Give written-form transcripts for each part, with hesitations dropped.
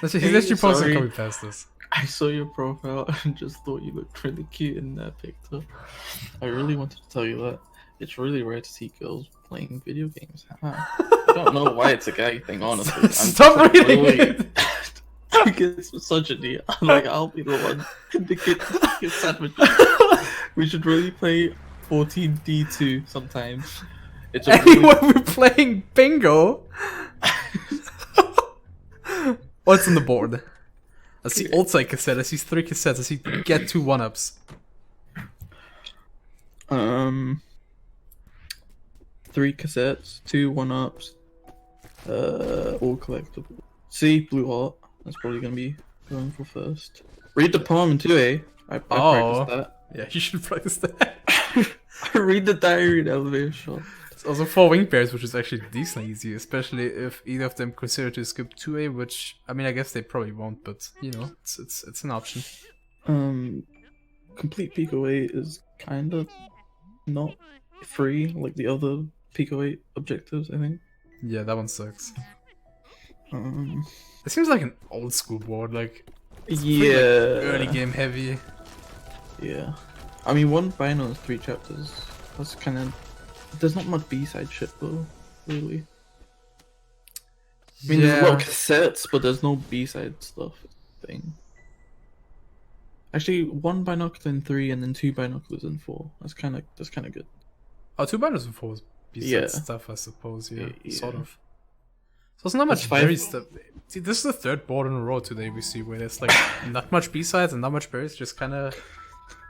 He's actually posting sorry. coming past this. I saw your profile and just thought you looked really cute in that picture. I really wanted to tell you that. It's really rare to see girls playing video games. I don't know why it's a gay thing, honestly. I'm Stop reading it! It's such a deal. Like, I'll be the one in the kid sandwich. We should really play 14D2 sometimes. It's a Anyway, we're playing bingo. What's on the board? I see old side cassette. I see 3 cassettes. I see get 2 1-ups. 3 cassettes, 2 1-ups, all collectible. See, Blue Heart. That's probably gonna be going for first. Read the poem too, eh? I practiced that. Yeah, you should practice that. Read the diary in elevator shop. It's also 4 wing pairs, which is actually decently easy, especially if either of them consider to skip 2A, which, I mean, I guess they probably won't, but, you know, it's an option. Complete Pico 8 is kind of not free like the other Pico 8 objectives, I think. Yeah, that one sucks. It It seems like an old school board, like, it's yeah, pretty, like, early game heavy. Yeah. I mean, 1 final is 3 chapters. That's kind of... There's not much B-side shit though, really. I mean, there's a lot of cassettes, but there's no B-side stuff thing. Actually, 1 binocular in 3 and then 2 binoculars in 4. That's kind of good. Oh, 2 binders and 4 is B-side stuff, I suppose, yeah, sort of. So it's not much berry stuff. See, this is the 3rd board in a row today we see where there's like not much B-sides and not much berries, just kind of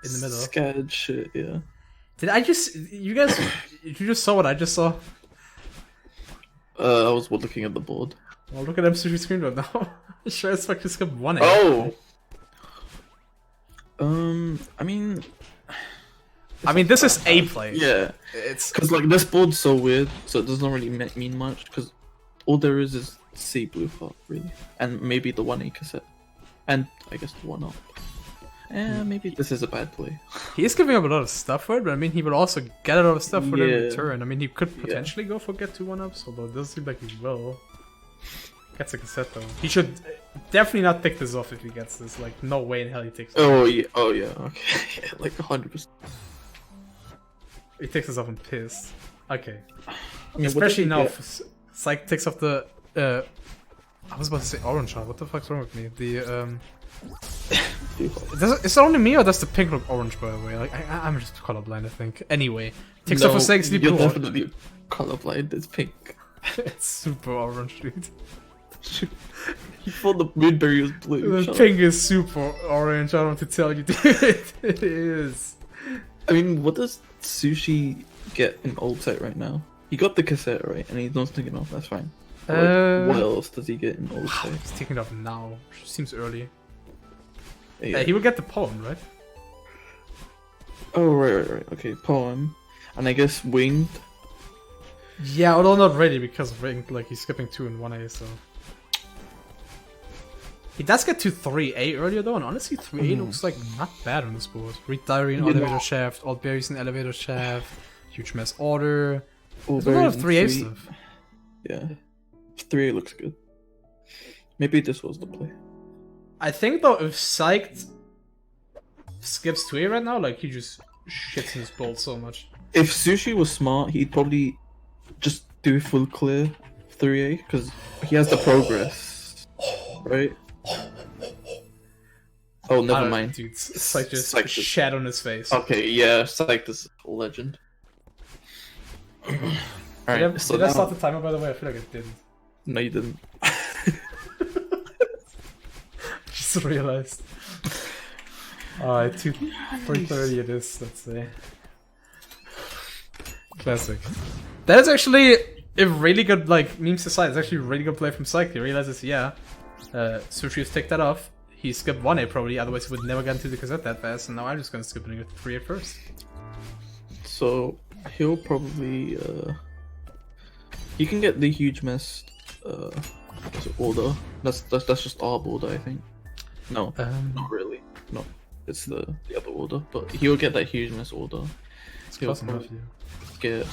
in the middle. Scattered shit, yeah. Did I just... You guys... You just saw what I just saw? I was looking at the board. Well, look at Msushi screen right now. Sure as fuck just skipped 1A. Oh! I mean... this is A play. Yeah. It's... Because, like, this board's so weird, so it doesn't really mean much, because all there is C Blue Heart, really. And maybe the 1A cassette. And, I guess, the 1-up. Maybe this is a bad play. He is giving up a lot of stuff for it, but I mean, he will also get a lot of stuff for the return. I mean, he could potentially go for get 2 1-ups, although it doesn't seem like he will. Gets a cassette though. He should definitely not pick this off if he gets this. Like, no way in hell he takes it. Oh yeah, okay. Yeah, like 100%. He takes this off and pissed. Okay. I mean, especially now, if Psych takes off the... I was about to say orange heart. What the fuck's wrong with me? The, is it only me or does the pink look orange, by the way? Like, I'm just colorblind, I think. Anyway, takes off a sexy blue. You're definitely colorblind. It's pink. It's super orange, dude. You thought the moonberry was blue. The pink is super orange. I don't want to tell you, dude. It is. I mean, what does Sushi get in old set right now? He got the cassette, right? And he's not taking off. That's fine. What else does he get in old set? He's taking it off now. Seems early. Yeah. He will get the poem, right? Oh, right. Okay, poem. And I guess winged. Yeah, although not ready because winged, like he's skipping 2 and 1A, so. He does get to 3A earlier though, and honestly 3A looks like not bad on this board. Read diary in elevator shaft, old berries in elevator shaft, huge mass order. There's a lot of 3A stuff. Yeah. 3A looks good. Maybe this was the play. I think though, if Psyched skips 2A right now, like he just shits in his bolt so much. If Sushi was smart, he'd probably just do full clear 3A, because he has the progress, right? Oh, never mind. Dude, Psyched just shat on his face. Okay, yeah, Psyched is a legend. Alright, did I start the timer, by the way? I feel like I didn't. No, you didn't. Just realized. Alright, 3:30 it is, let's say. Classic. That is actually a really good, like, memes aside, it's actually a really good play from Psych. He realizes, yeah, Sushi has ticked that off. He skipped 1A probably, otherwise he would never get into the cassette that fast, and now I'm just gonna skip it and get 3A first. So, he'll probably, he can get the huge mess, order. That's just our order, I think. No, not really. No, it's the other order, but he'll get that huge mess order. It's close enough, yeah. Get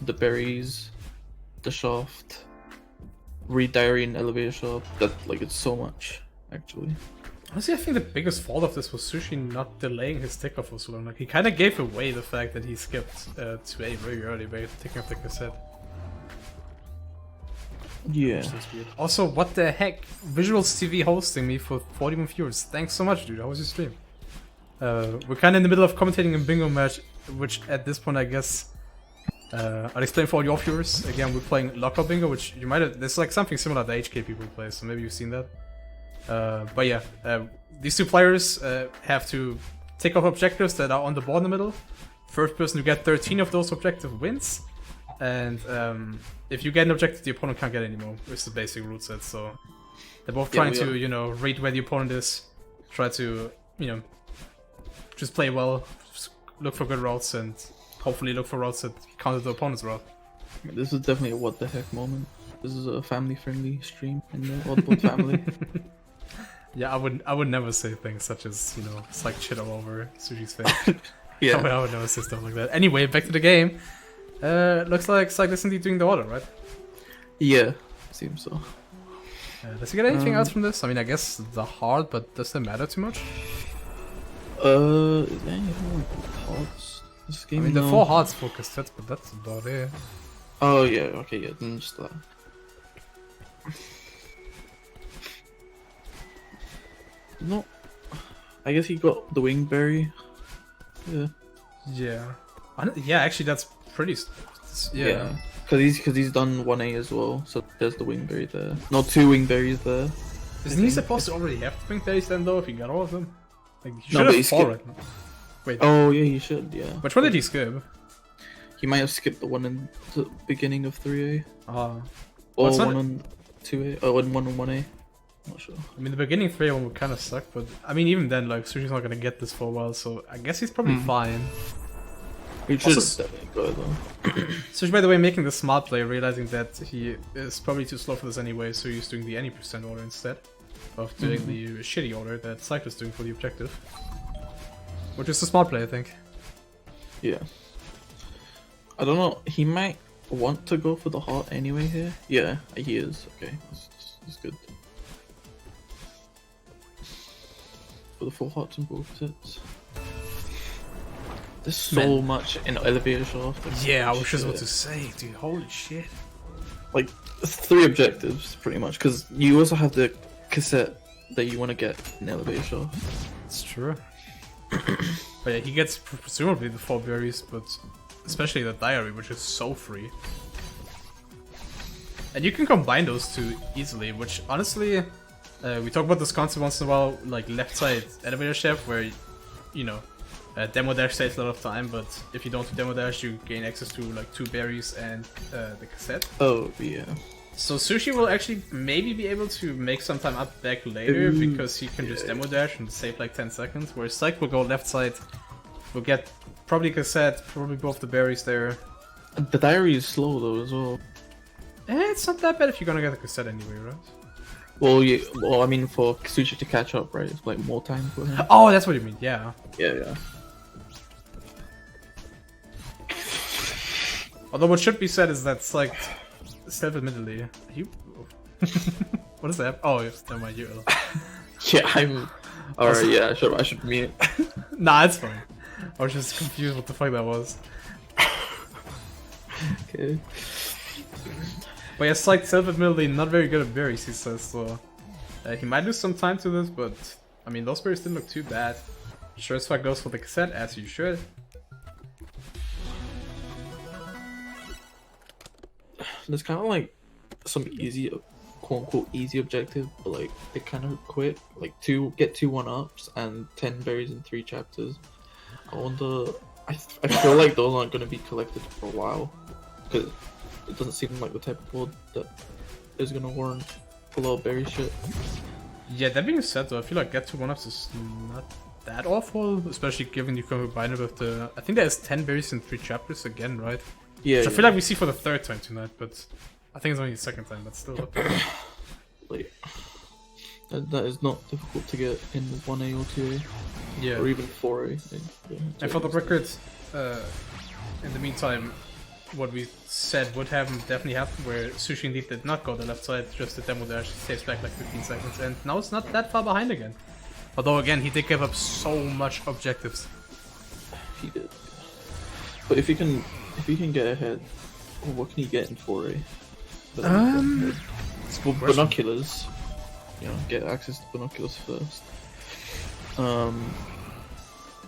the berries, the shaft, read diary in elevator shop. That like it's so much actually. Honestly, I think the biggest fault of this was Sushi not delaying his takeoff for so long. Like, he kind of gave away the fact that he skipped 2A very early by taking up the cassette. Yeah. Also, what the heck? Visuals TV hosting me for 41 viewers. Thanks so much, dude. How was your stream? We're kind of in the middle of commentating a bingo match, which at this point, I guess, I'll explain for all your viewers. Again, we're playing Lockout bingo, which you might have. There's like something similar that HK people play, so maybe you've seen that. But yeah, these two players have to take off objectives that are on the board in the middle. First person to get 13 of those objectives wins. And if you get an objective, the opponent can't get any more. It's the basic rule set. So they're both trying to, you know, read where the opponent is, try to, you know, just play well, look for good routes, and hopefully look for routes that counter the opponent's route. This is definitely a what the heck moment. This is a family-friendly stream in the Oddball family. Yeah, I would never say things such as, you know, Psyched shit all over Sushi's face. Yeah. I would never say stuff like that. Anyway, back to the game. Looks like Psyched is indeed doing the order, right? Yeah, seems so. Does he get anything else from this? I mean, I guess the heart, but does that matter too much? Is there anything like hearts? This game? I mean, the 4 hearts for cassettes, but that's about it. Oh yeah, okay, yeah, then just that. No, I guess he got the wingberry. Yeah. Yeah. Yeah, actually, that's pretty. Yeah. Because he's done 1A as well, so there's the wingberry there. No, 2 wingberries there. Isn't he supposed to already have the wingberries then, though, if he got all of them? Like, he should No, but have he 4 right now. Wait. Oh yeah, he should. Yeah. Which one did he skip? He might have skipped the one in the beginning of 3A. Or one on 2A. Oh, and one on 1A. Not sure. I mean, the beginning 3A one would kind of suck, but I mean, even then, like, Sushi's not gonna get this for a while, so I guess he's probably fine. He should definitely go though. Sushi, by the way, making the smart play, realizing that he is probably too slow for this anyway, so he's doing the any percent order instead of doing the shitty order that Psyched is doing for the objective. Which is a smart play, I think. Yeah. I don't know, he might want to go for the heart anyway here. Yeah, he is. Okay, that's good. For the 4 hearts and both sets. There's so much in elevator shaft. Yeah, I was just about to say, dude, holy shit. Like, 3 objectives, pretty much, because you also have the cassette that you want to get in elevator shaft. It's true. But yeah, he gets presumably the 4 berries, but especially the diary, which is so free. And you can combine those 2 easily, which honestly, we talk about this concept once in a while, like left side elevator shaft, where, you know, demo dash saves a lot of time, but if you don't do demo dash, you gain access to like 2 berries and the cassette. Oh yeah. So Sushi will actually maybe be able to make some time up back later because he can just demo dash and save like 10 seconds. Whereas Psyched will go left side, will get probably cassette, probably both the berries there. The diary is slow though as well. It's not that bad if you're gonna get the cassette anyway, right? Well, yeah. Well, I mean, for Sushi to catch up, right? It's like more time for him. Oh, that's what you mean. Yeah. Yeah. Although what should be said is that Psyched, self-admittedly, you. What is that? Oh, never mind. You. Yeah, I'm. Alright, yeah. I should mute. Nah, it's fine. I was just confused what the fuck that was. Okay. But yeah, Psyched, self-admittedly not very good at berries, he says, so he might lose some time to this, but I mean, those berries didn't look too bad. Sure as fuck goes for the cassette, as you should. There's kind of like some easy, quote-unquote easy objective, but like they kind of quick. Like get 2 1-ups and 10 berries in 3 chapters. I wonder. I feel like those aren't going to be collected for a while because it doesn't seem like the type of board that is going to warrant a lot of berry shit. Yeah, that being said though, I feel like get 2 1-ups is not that awful, especially given you can combine it with the. I think there's 10 berries in 3 chapters again, right? Yeah. Which I feel like we see for the 3rd time tonight, but I think it's only the 2nd time, but still. Like, that is not difficult to get in 1A or 2A. Yeah. Or even 4A. And for the record, in the meantime, what we said would happen definitely happened, where Sushi indeed did not go the left side, just the demo dash saves back like 15 seconds, and now it's not that far behind again. Although again, he did give up so much objectives. He did. But if he can get ahead, what can he get in 4A? Binoculars. You know, get access to binoculars first.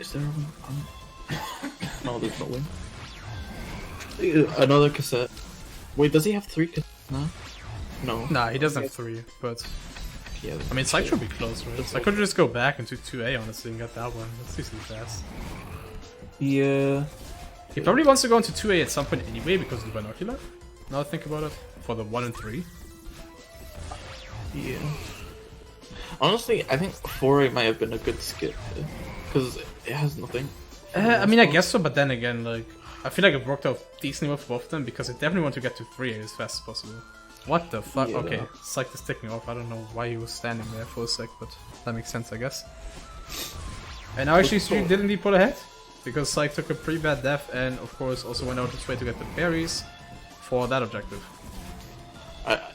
Is there a wing? No, there's no wing. Another cassette. Wait, does he have 3 cassettes now? No. Nah, he doesn't have 3, but... Yeah, I mean, Psyched should be close, right? So I could just go back into 2A, honestly, and get that one. That's decently fast. Yeah. He probably wants to go into 2A at some point anyway, because of the binocular. Now that I think about it. For the 1 and 3. Yeah. Honestly, I think 4A might have been a good skip, because it has nothing. I mean, I guess so, but then again, like... I feel like it worked out decently well for both of them, because I definitely want to get to 3A as fast as possible. What the fuck? Yeah. Okay, Psyched is ticking off. I don't know why he was standing there for a sec, but that makes sense, I guess. And now actually Street did indeed pull ahead, because Psyched took a pretty bad death, and of course also went out his way to get the berries for that objective.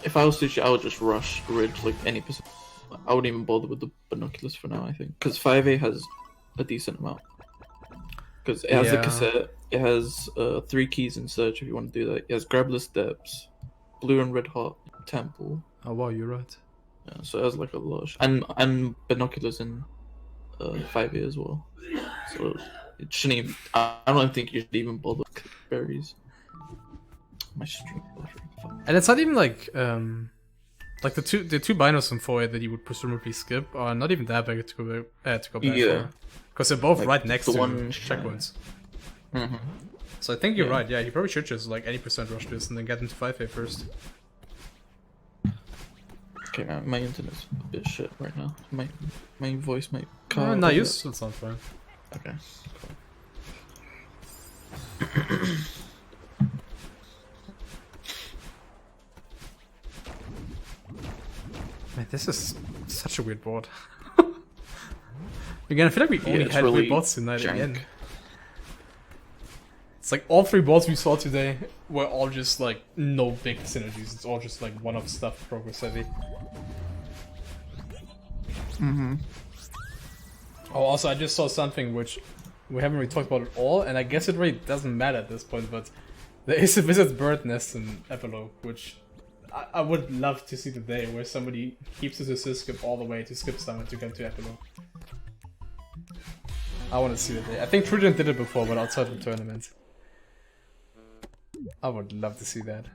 If I was Sushi, I would just rush Ridge like any percent. I wouldn't even bother with the binoculars for now, I think. Because 5A has a decent amount. Because it has a cassette, it has 3 keys in search if you want to do that. It has Grabless Depths, Blue and Red Hot, Temple. Oh wow, you're right. Yeah, so it has like a lot. And binoculars in 5A as well. So it shouldn't even... I don't think you should even bother with berries. My stream. And it's not even like the two binos in 4A that you would presumably skip are not even that big to go back for. Because they're both like right next to checkpoints. Mm-hmm. So I think you're right, yeah, he probably should just like any percent rush this and then get into 5A first. Okay, man, my internet's a bit shit right now. My voice might cut out. No, you still sound fine. Okay, Man, this is such a weird board. Again, I feel like we only had really weird boards tonight jank. again. It's like all 3 boards we saw today were all just like no big synergies. It's all just like one-off stuff, progress heavy. Mm-hmm. Oh, also, I just saw something which we haven't really talked about at all, and I guess it really doesn't matter at this point, but there is a Wizard's Bird nest in Epilogue, which I would love to see the day where somebody keeps his assist skip all the way to skip someone to get to Epilogue. I want to see the day. I think Trudent did it before, but outside the tournament. I would love to see that.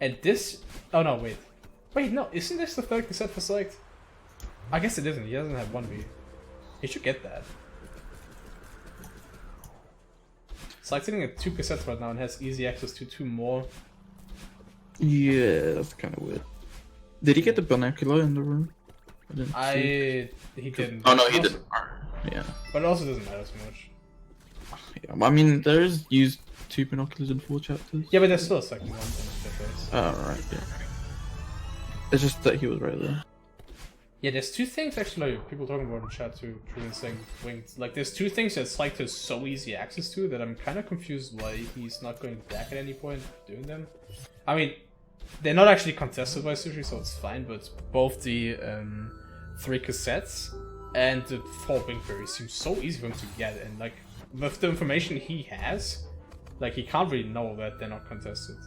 And this... Oh no, wait. Wait, no, isn't this the 3rd cassette for Psyched? I guess it isn't, he doesn't have 1B. He should get that. Psyched sitting at 2 cassettes right now and has easy access to 2 more. Yeah, that's kind of weird. Did he get the binocular in the room? He didn't. Oh no, he didn't. Yeah. But it also doesn't matter so much. Yeah, I mean, there's used 2 binoculars in 4 chapters. Yeah, but there's still a second one. In the Oh, right, yeah. It's just that he was right there. Yeah, there's 2 things actually, like, people talking about in chat too, Trudent saying wings. Like, there's 2 things that Psyched has so easy access to that I'm kind of confused why he's not going back at any point doing them. I mean, they're not actually contested by Sushi, so it's fine, but both the 3 cassettes and the 4 wingberries seem so easy for him to get, and like, with the information he has, like, he can't really know that they're not contested.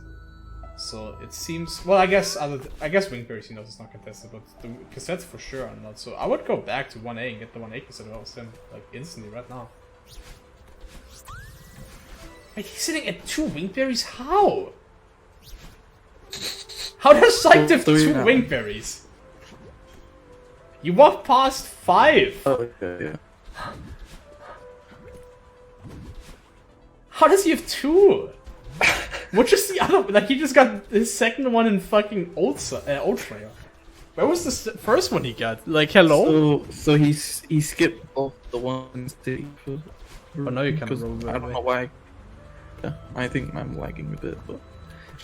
So it seems, well, I guess wingberries he knows it's not contested, but the cassettes for sure are not. So I would go back to 1A and get the 1A cassette if I was him, like, instantly right now. Wait, he's sitting at 2 wingberries? How? How does Psyched have 2 wingberries? You walked past 5! Oh, yeah. How does he have 2? Which is the other? Like, he just got his second one in fucking Old Slayer. Where was the first one he got? Like, hello? So he skipped both the ones that he could. Oh, no, you can't roll I don't know why. Yeah, I think I'm lagging a bit, but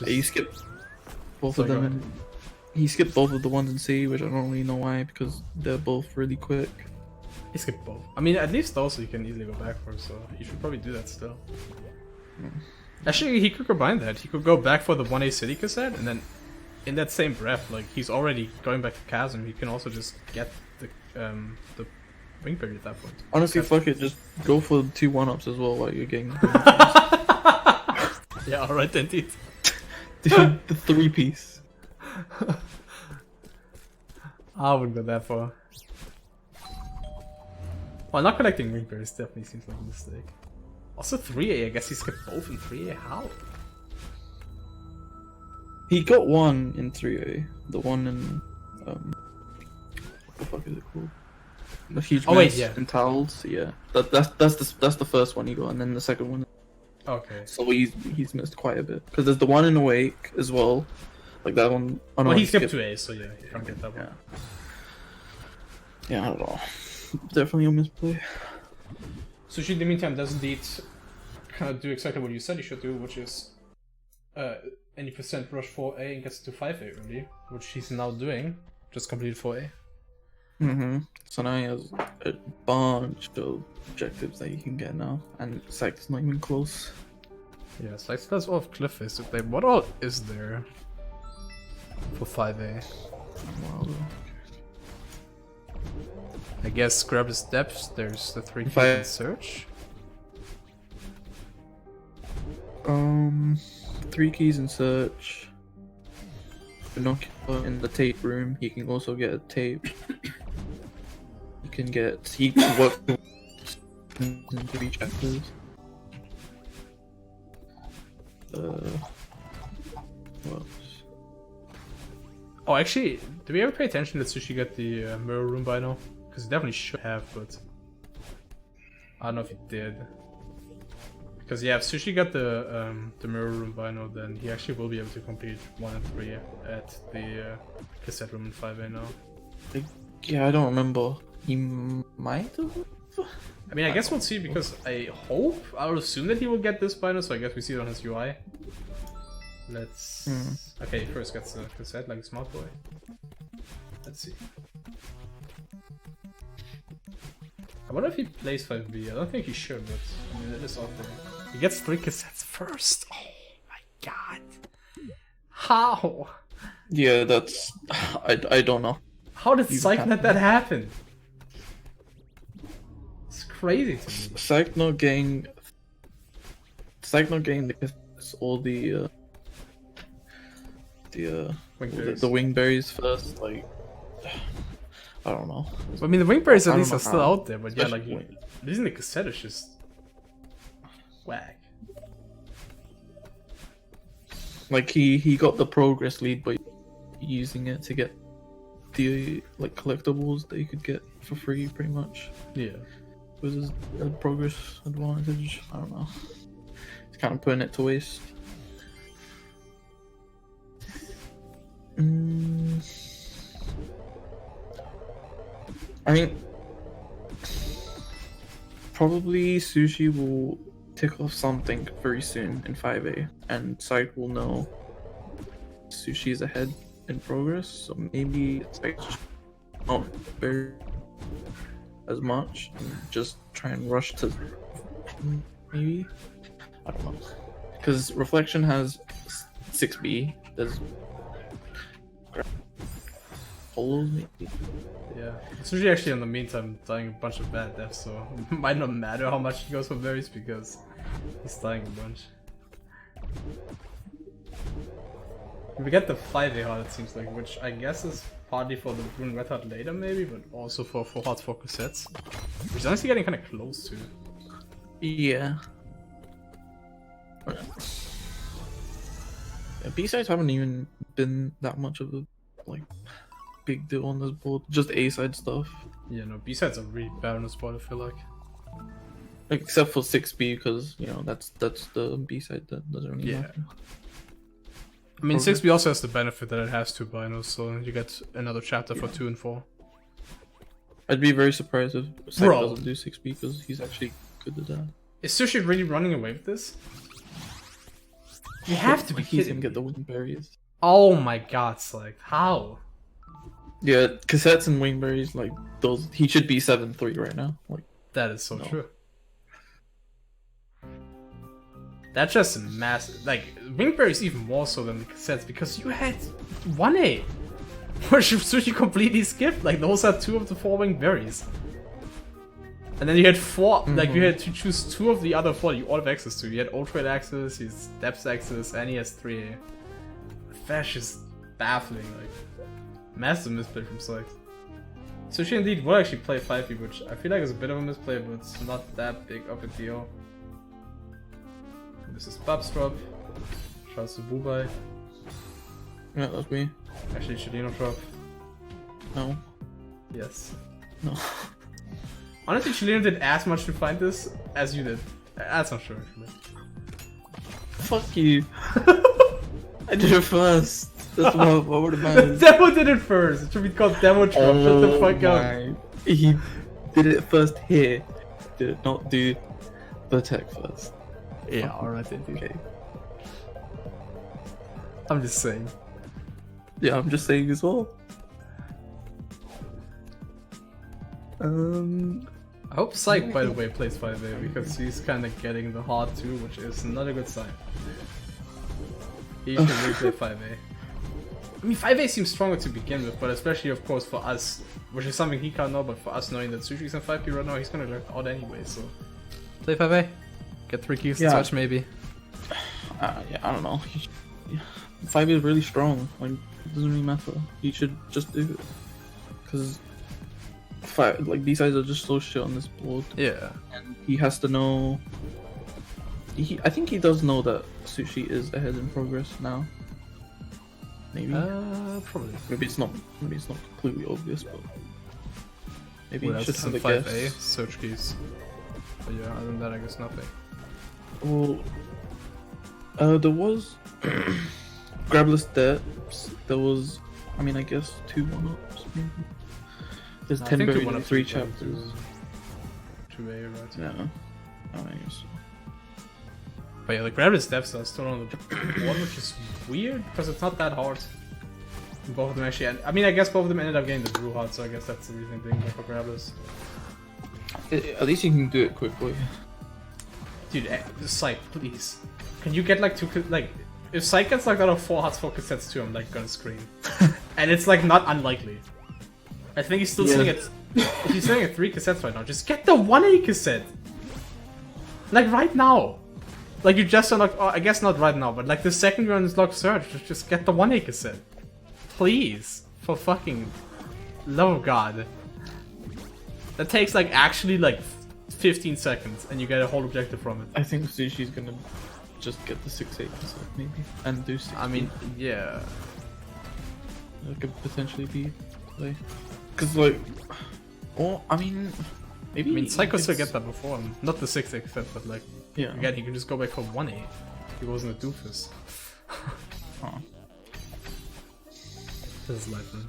he skipped both of them. He skipped both of the ones in C, which I don't really know why, because they're both really quick. He skipped both. I mean, at least those you can easily go back for, so you should probably do that still. Actually, he could combine that. He could go back for the 1A City cassette, and then in that same breath, like, he's already going back to Chasm, he can also just get the Wingberry at that point. Honestly, fuck it, just go for 2 1-ups as well while you're getting... Yeah, alright, indeed. Dude, the 3-piece. I wouldn't go that far. Well, not collecting Wingberries definitely seems like a mistake. Also 3A, I guess he skipped both in 3A, how? He got one in 3A. The one in... what the fuck is it called? The huge mess in towels, yeah. That's the first one he got, and then the second one. Okay. So he's missed quite a bit. Because there's the one in Awake as well. Like that one... Oh, no, well, he skipped 2A, so yeah, you can't get that one. Yeah, I don't know. Definitely a misplay. Sushi, in the meantime, does indeed kind of do exactly what you said he should do, which is any percent rush 4A and gets to 5A early, which he's now doing. Just completed 4A. So now he has a bunch of objectives that he can get now, and Psyched's not even close. Yeah, Psyched does all of Cliff Face. What all is there for 5A? I guess grab his depths. There's the 3 keys in search. 3 keys in search. Binocular in the tape room. He can also get a tape. He can work in 3 chapters. What else? Oh, actually, do we ever pay attention that Sushi got the mirror room bino? Because he definitely should have, but I don't know if he did. Because yeah, if Sushi got the mirror room bino, then he actually will be able to complete 1 and 3 at the cassette room in 5A now. Yeah, I don't remember. He might have. I mean, I guess we'll see, because I would assume that he will get this bino, so I guess we see it on his UI. Let's... Okay, he first gets the cassette like a smart boy. Let's see. I wonder if he plays 5B. I don't think he should, but I mean, it is out there. He gets 3 cassettes first. Oh my god. How? Yeah, that's... I don't know. How did Psyched let that happen? It's crazy to me. Psyched not getting the cassettes or the wingberries first, like... I don't know. I mean, the wingberries at least are still out there, but yeah, like, losing the cassette is just whack. Like, he got the progress lead by using it to get the, like, collectibles that you could get for free, pretty much. Yeah. Was his progress advantage? I don't know. He's kind of putting it to waste. I mean, probably Sushi will tick off something very soon in 5A, and Psyched will know Sushi is ahead in progress, so maybe it's like not very as much, and just try and rush to maybe? I don't know. Because Reflection has 6B, there's Polos maybe? Yeah. Sushi actually in the meantime dying a bunch of bad deaths, so it might not matter how much he goes for berries because he's dying a bunch. We get the 5A heart, it seems like, which I guess is partly for the Rune Red Heart later maybe, but also for hearts for cassettes. Which is honestly getting kind of close to. Yeah. B-sides haven't even been that much of a, like, big deal on this board. Just A-side stuff. Yeah, no, B-sides are really bad on this board, I feel like. Except for 6B, because, you know, that's the B-side that doesn't really matter. I mean, 6B also has the benefit that it has 2 binos, so you get another chapter for 2 and 4. I'd be very surprised if Psyched doesn't do 6B, because he's actually good at that. Is Sushi really running away with this? You have to be kidding. He's gonna get the wingberries. Oh my god, like, how? Yeah, cassettes and wingberries, like, those, he should be 7-3 right now. Like, that is so true. That's just massive. Like, Wingberry's even more so than the cassettes because you had 1A, which Msushi completely skipped. Like, those are 2 of the 4 Wingberries. And then you had 4, like, you had to choose 2 of the other 4 you all have access to. You had Ultra access, he has Depth access, and he has 3A. That's just baffling, like, massive misplay from Psyched. Msushi indeed will actually play 5e, which I feel like is a bit of a misplay, but it's not that big of a deal. This is Bob's drop. Shouts to Bout. Yeah, that's me. Actually, Chileno drop. No. Yes. No. Honestly, Chileno did as much to find this as you did. That's not sure, actually. Fuck you. I did it first. That's what would have been. Demo did it first. It should be called Demo drop. Shut the fuck up. He did it first here. Did not do the tech first. Yeah, alright then, dude. Okay. I'm just saying. Yeah, I'm just saying as well. I hope Psych, by the way, plays 5A because he's kind of getting the hard too, which is not a good sign. He should replay 5A. I mean, 5A seems stronger to begin with, but especially, of course, for us, which is something he can't know, but for us knowing that Sushi's in 5P right now, he's gonna look out anyway, so. Play 5A. Get 3 keys to touch, maybe. Yeah, I don't know. 5 is really strong. Like, it doesn't really matter. He should just do it. Because like these guys are just so shit on this board. Yeah. And he has to know. I think he does know that Sushi is ahead in progress now. Maybe. Probably. Maybe it's not completely obvious, but maybe he should have a 5A guess. search keys. But yeah, other than that, I guess nothing. Well, there was Grabless Depths. There was, I mean, I guess 2 1-ups maybe. There's 10 buried in 3 chapters. 2A, right? Yeah. I guess so. But yeah, the Grabless Depths are still on the board, which is weird because it's not that hard. Both of them actually, I mean, I guess both of them ended up getting the Drew hard, so I guess that's the reason being for Grabless. At least you can do it quickly. Dude, Psych, please. Can you get like 2, like, if Psych gets like out of 4 hearts 4 cassettes too, I'm like gonna scream. And it's like not unlikely. I think he's still sitting at, he's sitting at 3 cassettes right now. Just get the 1A cassette! Like right now! Like you just unlocked, I guess not right now, but like the second you unlock Search, just get the 1A cassette. Please. For fucking love of God. That takes like actually like 15 seconds and you get a whole objective from it. I think Sushi's gonna just get the 6-8 maybe and do 6. I mean, yeah. That could potentially be play. Cause like, or I mean, maybe. I mean, Psycho still get that before him. Not the 6-8 cassette, but like, yeah. Again, he can just go back for 1A. He wasn't a doofus. Huh. This is life, man.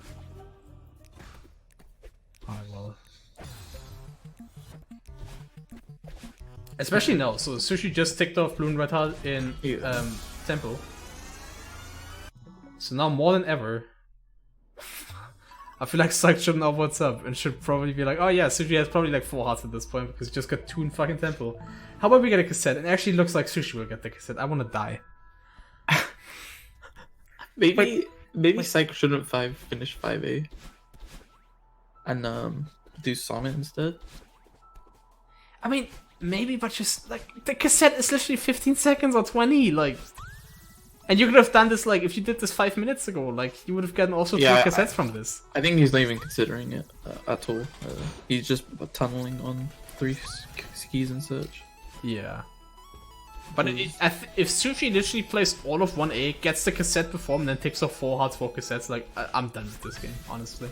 Alright, well. Especially now, so Sushi just ticked off Blue and Red Heart in Temple. So now more than ever, I feel like Psych should know what's up and should probably be like, oh yeah, Sushi has probably like 4 hearts at this point because he just got 2 in fucking Temple. How about we get a cassette? It actually looks like Sushi will get the cassette. I wanna die. Maybe Psych shouldn't finish 5A and do Summit instead. I mean, maybe, but just like the cassette is literally 15 seconds or 20, like. And you could have done this like if you did this 5 minutes ago, like you would have gotten also 3 cassettes from this. I think he's not even considering it at all. He's just tunneling on 3 keys in search. Yeah. But if Sushi literally plays all of 1A, gets the cassette before and then takes off 4 hearts 4 cassettes, like I'm done with this game, honestly.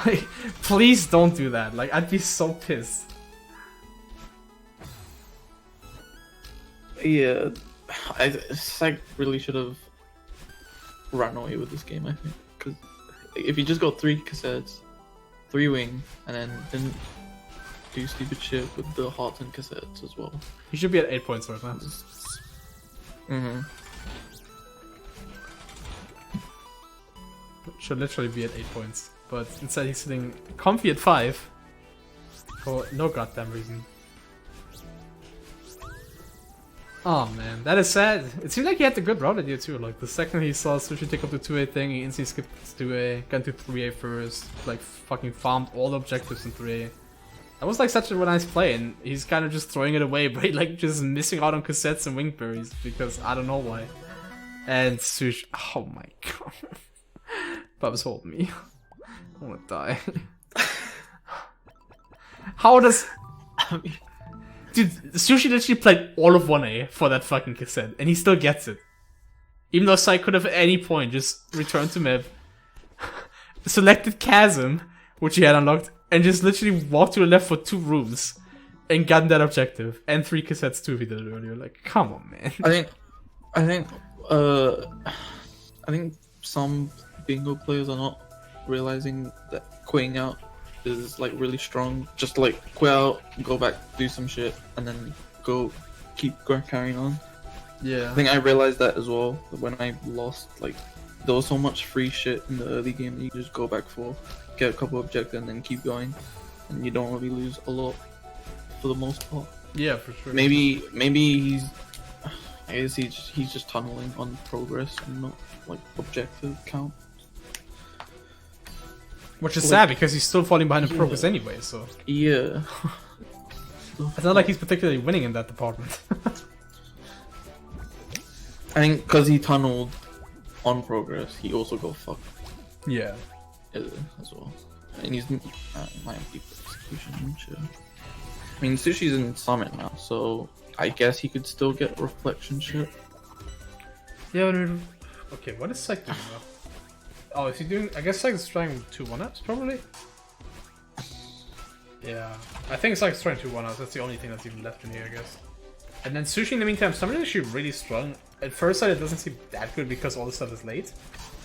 Like, please don't do that. Like I'd be so pissed. Yeah. Psych really should have run away with this game, I think. Because if you just got 3 cassettes, 3 wing, and then didn't do stupid shit with the hearts and cassettes as well. You should be at 8 points right now. Mm-hmm. Should literally be at 8 points. But instead he's sitting comfy at 5. For no goddamn reason. Oh man, that is sad. It seemed like he had the good route idea too. Like the second he saw Sushi take up the 2A thing, he instantly skipped 2A, got to 3A first, like fucking farmed all the objectives in 3A. That was like such a nice play, and he's kind of just throwing it away, but he, like just missing out on cassettes and wingberries because I don't know why. And Sushi, oh my god, Bubs, hold me, I wanna die. How does? Dude, Sushi literally played all of 1A for that fucking cassette, and he still gets it. Even though Psy could have at any point just returned to map, selected Chasm, which he had unlocked, and just literally walked to the left for 2 rooms, and gotten that objective, and 3 cassettes too if he did it earlier. Like, come on, man. I think some bingo players are not realizing that quitting out is like really strong. Just like quit out, go back, do some shit, and then keep carrying on. Yeah. I think I realized that as well when I lost. Like there was so much free shit in the early game that you just go back for, get a couple objectives, and then keep going, and you don't really lose a lot for the most part. Yeah, for sure. Maybe he's. I guess he's just tunneling on progress and not like objective count. Which is sad because he's still falling behind in progress anyway, so. Yeah. It's not like he's particularly winning in that department. I think because he tunneled on progress, he also got fucked. Yeah. As well. And he's might have deep execution and shit. I mean, Sushi's in Summit now, so I guess he could still get reflection shit. Yeah, dude. Okay, what is Psych doing now? Oh, is he doing? I guess Psych is trying 2 1-ups, probably? Yeah. I think Psych's trying 2 1-ups, that's the only thing that's even left in here, I guess. And then Sushi in the meantime, Summit is actually really strong. At first sight, it doesn't seem that good because all the stuff is late.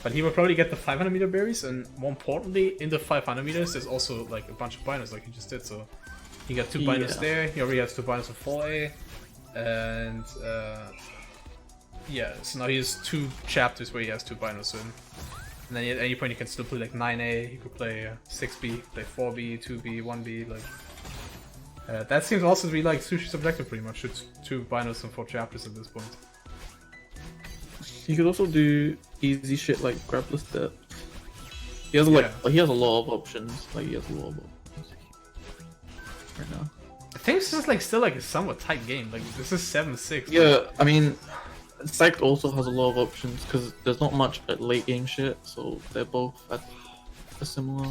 But he will probably get the 500 meter berries, and more importantly, in the 500 meters, there's also like a bunch of binos like he just did, so. He got 2 binos there, he already has 2 binos for 4A. And yeah, so now he has 2 chapters where he has 2 binos in. And then at any point he can still play like 9A, he could play 6B, play 4B, 2B, 1B, like... that seems also to be like Sushi's objective pretty much, it's 2 binos and 4 chapters at this point. He could also do easy shit like grabless depth. He has like he has a lot of options, right now. I think this is like still like a somewhat tight game, like this is 7-6. Yeah, I mean... Psyched also has a lot of options because there's not much late game shit, so they're both at a similar.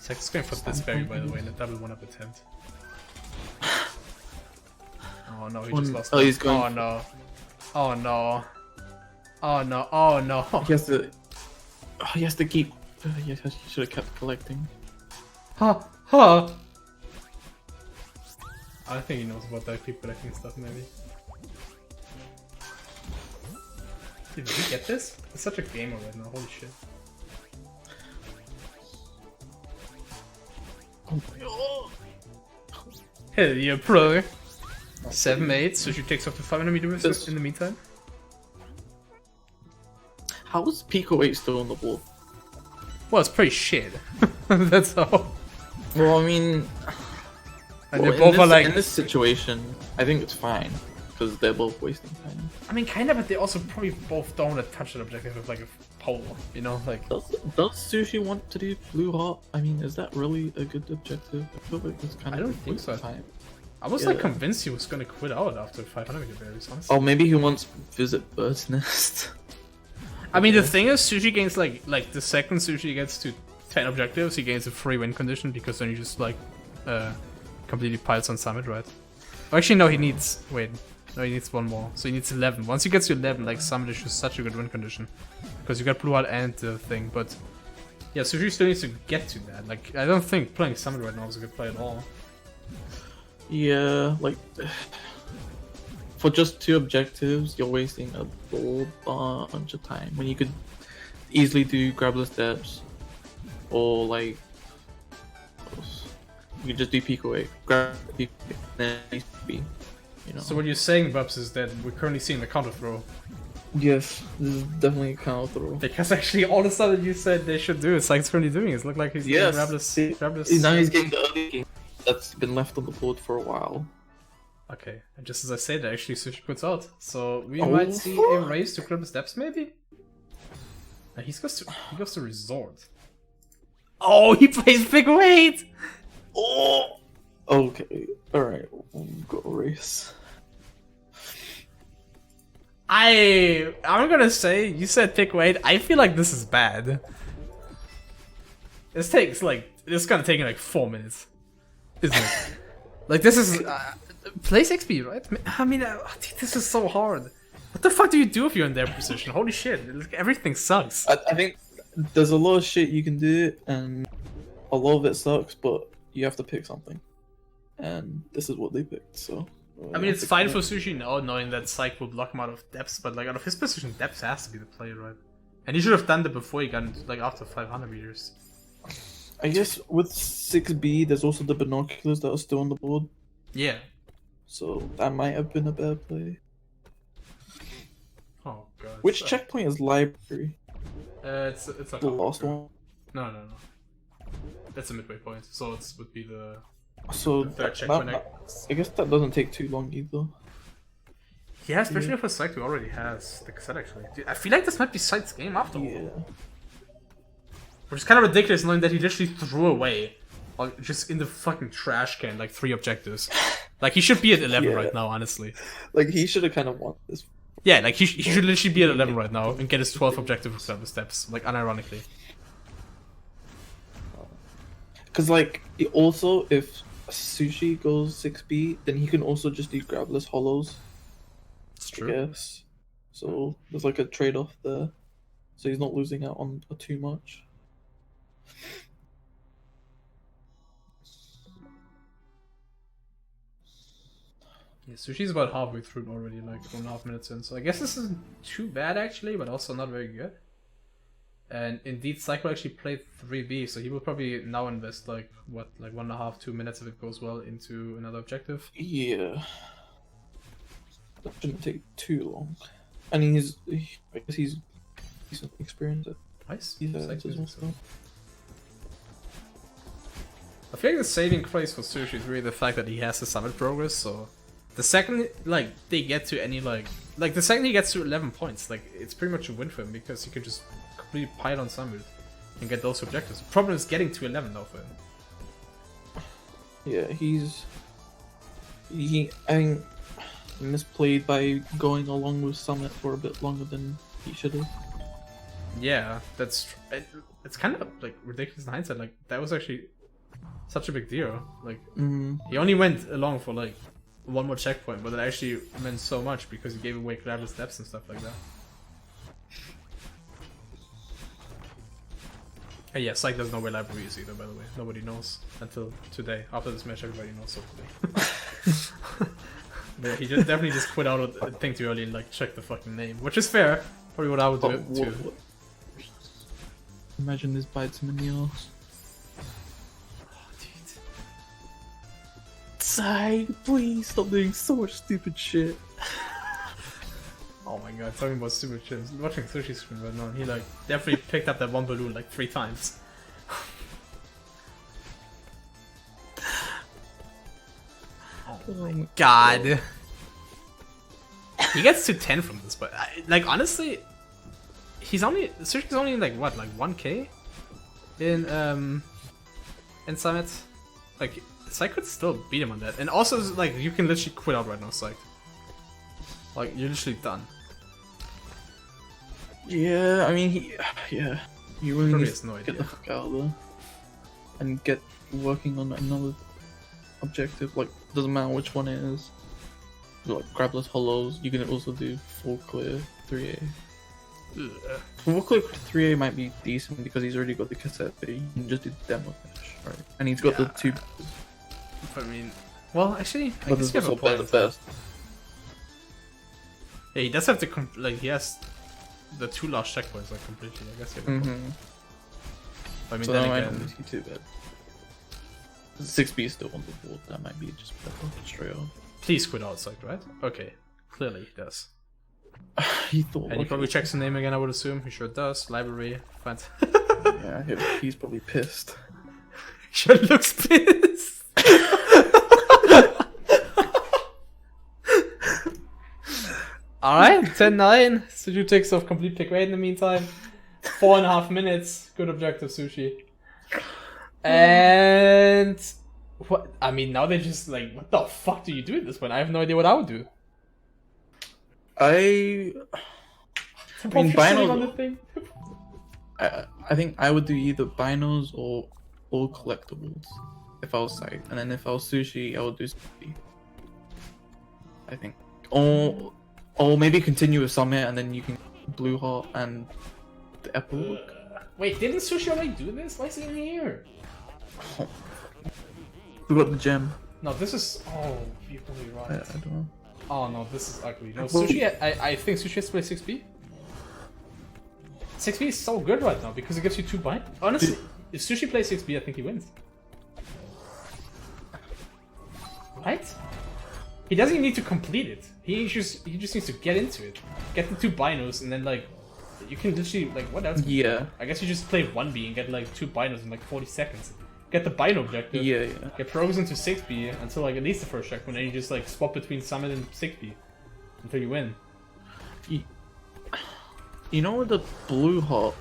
Psyched going for this berry by the way in a double 1-up attempt. Oh no, he just lost. Oh, he's going. Oh no. Oh no. Oh no. Oh no. He has to. Oh, he has to keep. He should have kept collecting. Huh. Huh. I think he knows about that keep collecting stuff maybe. Did we get this? It's such a gamer right now, holy shit. Oh my god. Hell yeah, bro. 7-8, so she takes off the 500 meter in the meantime. How is Pico 8 still on the board? Well, it's pretty shit. That's all. Well, I mean... And they both are like... In this situation, I think it's fine. Because they're both wasting time. I mean, kind of, but they also probably both don't want to touch that objective with like a pole, you know? Like, does Sushi want to do blue heart? I mean, is that really a good objective? I feel like it's kind of. I don't think so. Time. I was like convinced he was gonna quit out after 500 meter berries, honestly. Oh, maybe he wants visit Bird's Nest. I mean, the thing is, Sushi gains like the second Sushi gets to 10 objectives, he gains a free win condition because then he just like completely piles on Summit, right? Oh, actually, no, he needs. Wait. No, he needs 1 more. So he needs 11. Once he gets to 11, like, Summit is just such a good win condition. Because you got Blue Heart and the thing, but... Yeah, Sushi still needs to get to that. Like, I don't think playing Summit right now is a good play at all. Yeah, like... For just 2 objectives, you're wasting a whole bunch of time. When you could easily do grabless depths. Or, like... You could just do Pico 8. Grab Pico 8, and then B. You know. So what you're saying, Bubs, is that we're currently seeing the counter throw. Yes, this is definitely a counter throw. Because actually all the stuff that you said they should do, it's like it's currently doing. It look like he's getting grabless. Now he's getting the early game that's been left on the board for a while. Okay, and just as I said, actually Sushi puts out. So we might see a race to climb the steps, maybe? He goes to Resort. Oh, he plays big weight! Oh! Okay, alright, we've got a race. I'm gonna say, you said pick weight, I feel like this is bad. This gonna take like 4 minutes. Isn't it? Like this is... place XP, right? I mean, dude, this is so hard. What the fuck do you do if you're in their position? Holy shit, everything sucks. I think there's a lot of shit you can do, and a lot of it sucks, but you have to pick something. And this is what they picked, so... I mean, it's fine for Sushi now, knowing that Psyched will block him out of depths, but like out of his position, depths has to be the play, right? And he should have done that before he got into, like, after 500 meters. I guess with 6B, there's also the binoculars that are still on the board. Yeah. So that might have been a bad play. Oh god. Which checkpoint is library? It's like the last one. No. That's a midway point, so it would be the third that, checkpoint. I guess that doesn't take too long either. Yeah, especially for Psyched, who already has the cassette actually. Dude, I feel like this might be Psyched's game after all. Yeah. Which is kind of ridiculous knowing that he literally threw away, like, just in the fucking trash can, like 3 objectives. Like, he should be at 11 right now, honestly. Like, he should have kind of won this. Yeah, like, he should literally be at 11 right now and get his 12th objective of 7 steps, like, unironically. Because, like, also, if Sushi goes 6B, then he can also just do grabless hollows. It's true. Yes. So, there's like a trade-off there. So he's not losing out on too much. Yeah, Sushi's about halfway through it already, like 1.5 minutes in, so I guess this isn't too bad actually, but also not very good. And indeed, Psycho actually played 3B, so he will probably now invest like, what, like 1.5, 2 minutes if it goes well into another objective? Yeah. That shouldn't take too long. And I guess he's decent experience. Nice. He's I feel like the saving place for Sushi is really the fact that he has the summit progress, so the second like they get to any like the second he gets to 11 points, like it's pretty much a win for him because he could just completely pile on summit and get those objectives. The problem is getting to 11 though for him. Yeah, I think misplayed by going along with Summit for a bit longer than he should have. Yeah, it's kind of like ridiculous in hindsight. Like that was actually such a big deal. Like he only went along for like 1 more checkpoint, but it actually meant so much because he gave away grabbable steps and stuff like that. And yeah, Psych doesn't know where library is either, by the way. Nobody knows until today. After this match, everybody knows hopefully. But yeah, he just definitely just quit out a thing too early and like check the fucking name, which is fair. Probably what I would do too. Imagine this bites him in the ass. Oh, dude. Psych, please stop doing so much stupid shit. Oh my god, talking about stupid shit. I'm watching Sushi screen right now and he like definitely picked up that one balloon like 3 times. Oh my god. He gets to 10 from this, but like honestly, Sushi's only like what, like 1k in Summit. Like Psych could still beat him on that, and also like you can literally quit out right now, Psych. Like you're literally done. Yeah, I mean, he really Probably needs has no to get idea. the fuck out of there and get working on another objective. Like, doesn't matter which one it is. Like grabless hollows, you can also do full clear 3A. Ugh. Full clear 3A might be decent because he's already got the cassette, but he can just do demo finish, right? And he's got the 2. I mean, well, actually, I But guess this you have a also better point. best. Yeah, he does have to like he has the 2 last checkpoints like completely. I guess. I mean, So then that might again, not be too bad. 6B is still on the board. That might be just better straight off. please quit outside, right? Okay, clearly he does. He thought. And he probably checks the name again. I would assume he sure does. Library, fine. Yeah, he's probably pissed. Sure looks pissed. Alright, 10-9. Sushi takes off complete pick rate in the meantime. 4.5 minutes. Good objective, Sushi. And what? I mean, now they're just like, what the fuck do you do at this point? I have no idea what I would do. I mean, binos. On the thing. I think I would do either binos or all collectibles if I was Psyched, and then if I was Sushi, I would do Sushi. I think, or maybe continue with Summit, and then you can Blue Heart and the epilogue. Wait, didn't Sushi already do this? Why is he in here? We got the gem. No, this is. Oh, you're probably right. I don't know. Oh no, this is ugly. No, Sushi. I think Sushi has to play 6B. 6B is so good right now because it gives you 2 bind. Honestly, if Sushi plays 6B, I think he wins. Right? He doesn't even need to complete it. He just needs to get into it, get the 2 binos, and then like you can literally like what else? Yeah. I guess you just play 1B and get like 2 binos in like 40 seconds. Get the bino objective. Yeah. Get progress into 6B until like at least the first checkpoint, and then you just like swap between Summit and 6B until you win. You know, with the Blue Heart,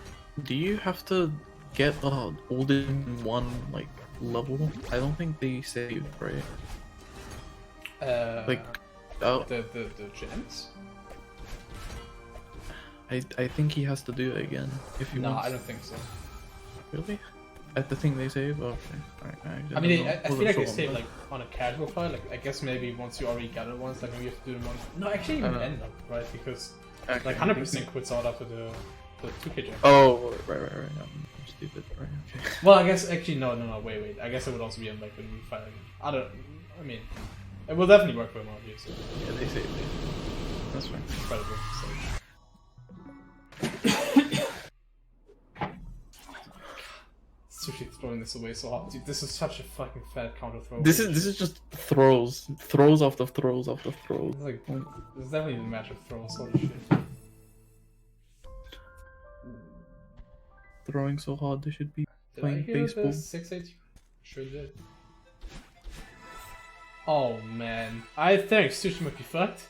do you have to get all in one like level? I don't think they save, right? Like, the gems. I think he has to do it again if you. No, wants. I don't think so. Really? At the thing they save? Okay. I mean, I feel like they save like on a casual file. Like I guess maybe once you already got it once, like maybe you have to do them once. No, actually even end up right because like 100% quits out after the 2K jump. Oh, right. I'm stupid. Right. Okay. Well, I guess actually no. Wait. I guess it would also be in like when we file again. I mean, it will definitely work for him obviously. Yeah, they save it. That's fine. Incredible. So. Sushi throwing this away so hard. Dude, this is such a fucking fat counter throw. This is just throws after throws after throws. It's like, there's definitely a match of throws. Holy shit. Throwing so hard, they should be Did playing I hear baseball. the 6-8? Sure did. Oh man, I think Sushi might be fucked.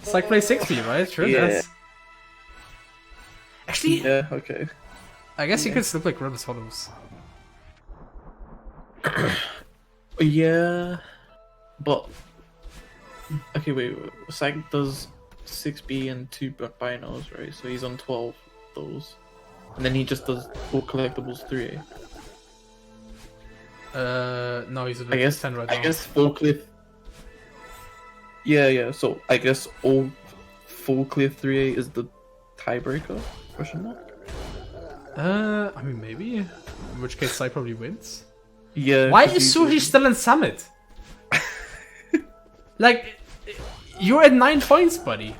It's like play 6B, right? Sure, Yeah. that's... Actually, Yeah. Okay. I guess you could still play Grimace Hollows. Yeah, but okay. Wait. Psyched does 6B and 2 binos, right? So he's on 12 of those, and then he just does 4 collectibles 3A. No, he's at I guess 10 right now. I guess full clear. Yeah. So I guess all full clear 3A is the tiebreaker? Question mark. I mean maybe. In which case, Psy probably wins. Yeah. Why is Sushi still in Summit? Like, you're at 9 points, buddy.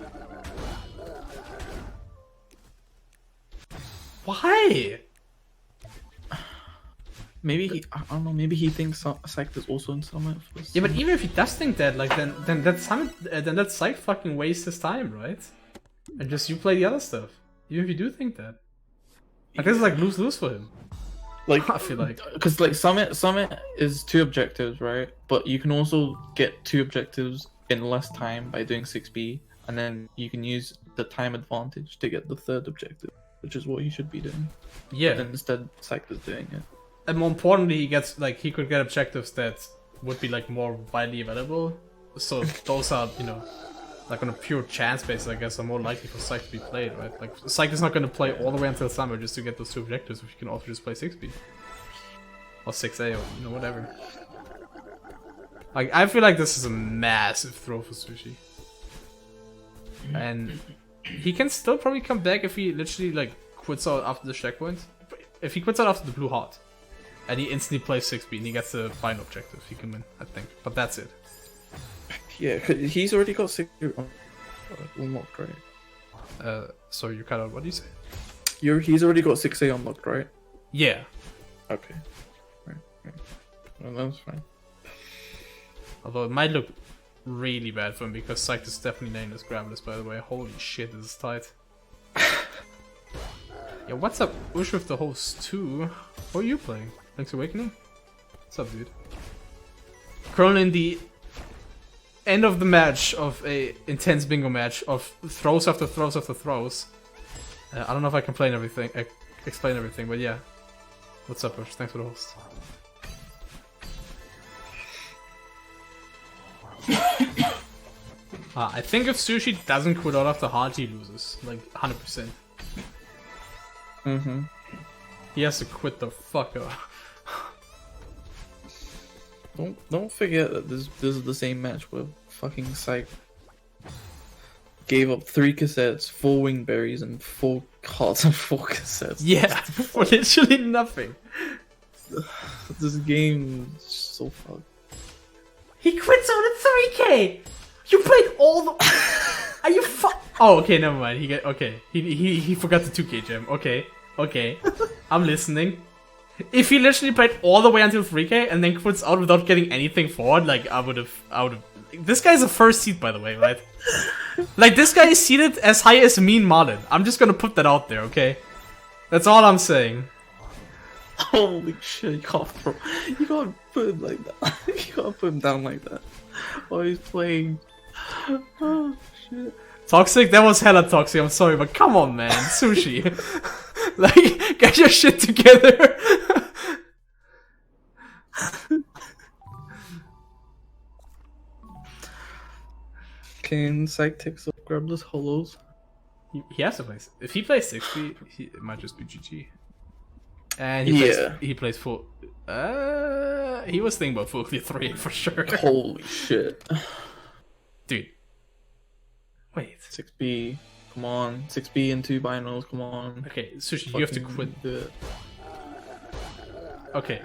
Why? Maybe he. I don't know. Maybe he thinks Psyched is also in Summit. Yeah, but even if he does think that, like, then that Summit, then that Psych fucking wastes his time, right? And just you play the other stuff. Even if you do think that, like, this is like lose for him. Like, I feel like because like Summit is 2 objectives, right? But you can also get 2 objectives in less time by doing 6B, and then you can use the time advantage to get the 3rd objective, which is what he should be doing. yeah. But instead, Psyched is doing it. And more importantly, he could get objectives that would be like more widely available. So those are, you know, like on a pure chance basis, I guess, are more likely for Psyched to be played, right? Like Psyched is not going to play all the way until summer just to get those 2 objectives, if you can also just play 6B or 6A or you know whatever. Like I feel like this is a massive throw for Sushi, and he can still probably come back if he literally like quits out after the checkpoint. If he quits out after the Blue Heart, and he instantly plays 6B and he gets the final objective, he can win, I think. But that's it. Yeah, 'cause he's already got 6 unlocked, right? Sorry, you cut out. What do you say? He's already got 6A unlocked, right? Yeah. Okay. Right. Well, that's fine. Although it might look really bad for him because Psyched is definitely named as Graveless, by the way. Holy shit, this is tight. Yeah, what's up, Ush with the host too? What are you playing? Link's Awakening? What's up, dude? currently in the end of the match of a intense bingo match of throws after throws after throws. I don't know if I can explain everything, but yeah. What's up, Bush? Thanks for the host. I think if Sushi doesn't quit out after hard, he loses. Like, 100%. Mm-hmm. He has to quit the fuck out. Don't forget that this is the same match where fucking Psyched gave up 3 cassettes, 4 wing berries, and 4 cards and 4 cassettes. Yeah, for literally nothing. This game is so fucked. He quits on a 3K! You played all the... Are you Oh, okay, never mind. He forgot the 2K gem. Okay. I'm listening. If he literally played all the way until 3K and then quits out without getting anything forward, like, I would have... This guy's a first seed, by the way, right? Like, this guy is seeded as high as Mean Marlin. I'm just gonna put that out there, okay? That's all I'm saying. Holy shit, you can't put him like that. You can't put him down like that while he's playing. Oh shit. Toxic? That was hella toxic, I'm sorry, but come on, man. Sushi. Like, get your shit together. Can Psyched grab those holos? He has to play. If he plays 60, it might just be GG. And he plays full. He was thinking about full clear 3 for sure. Holy shit. Dude. Wait. 6B. Come on. 6B and 2 binos. Come on. Okay, Sushi, you have to quit. Okay.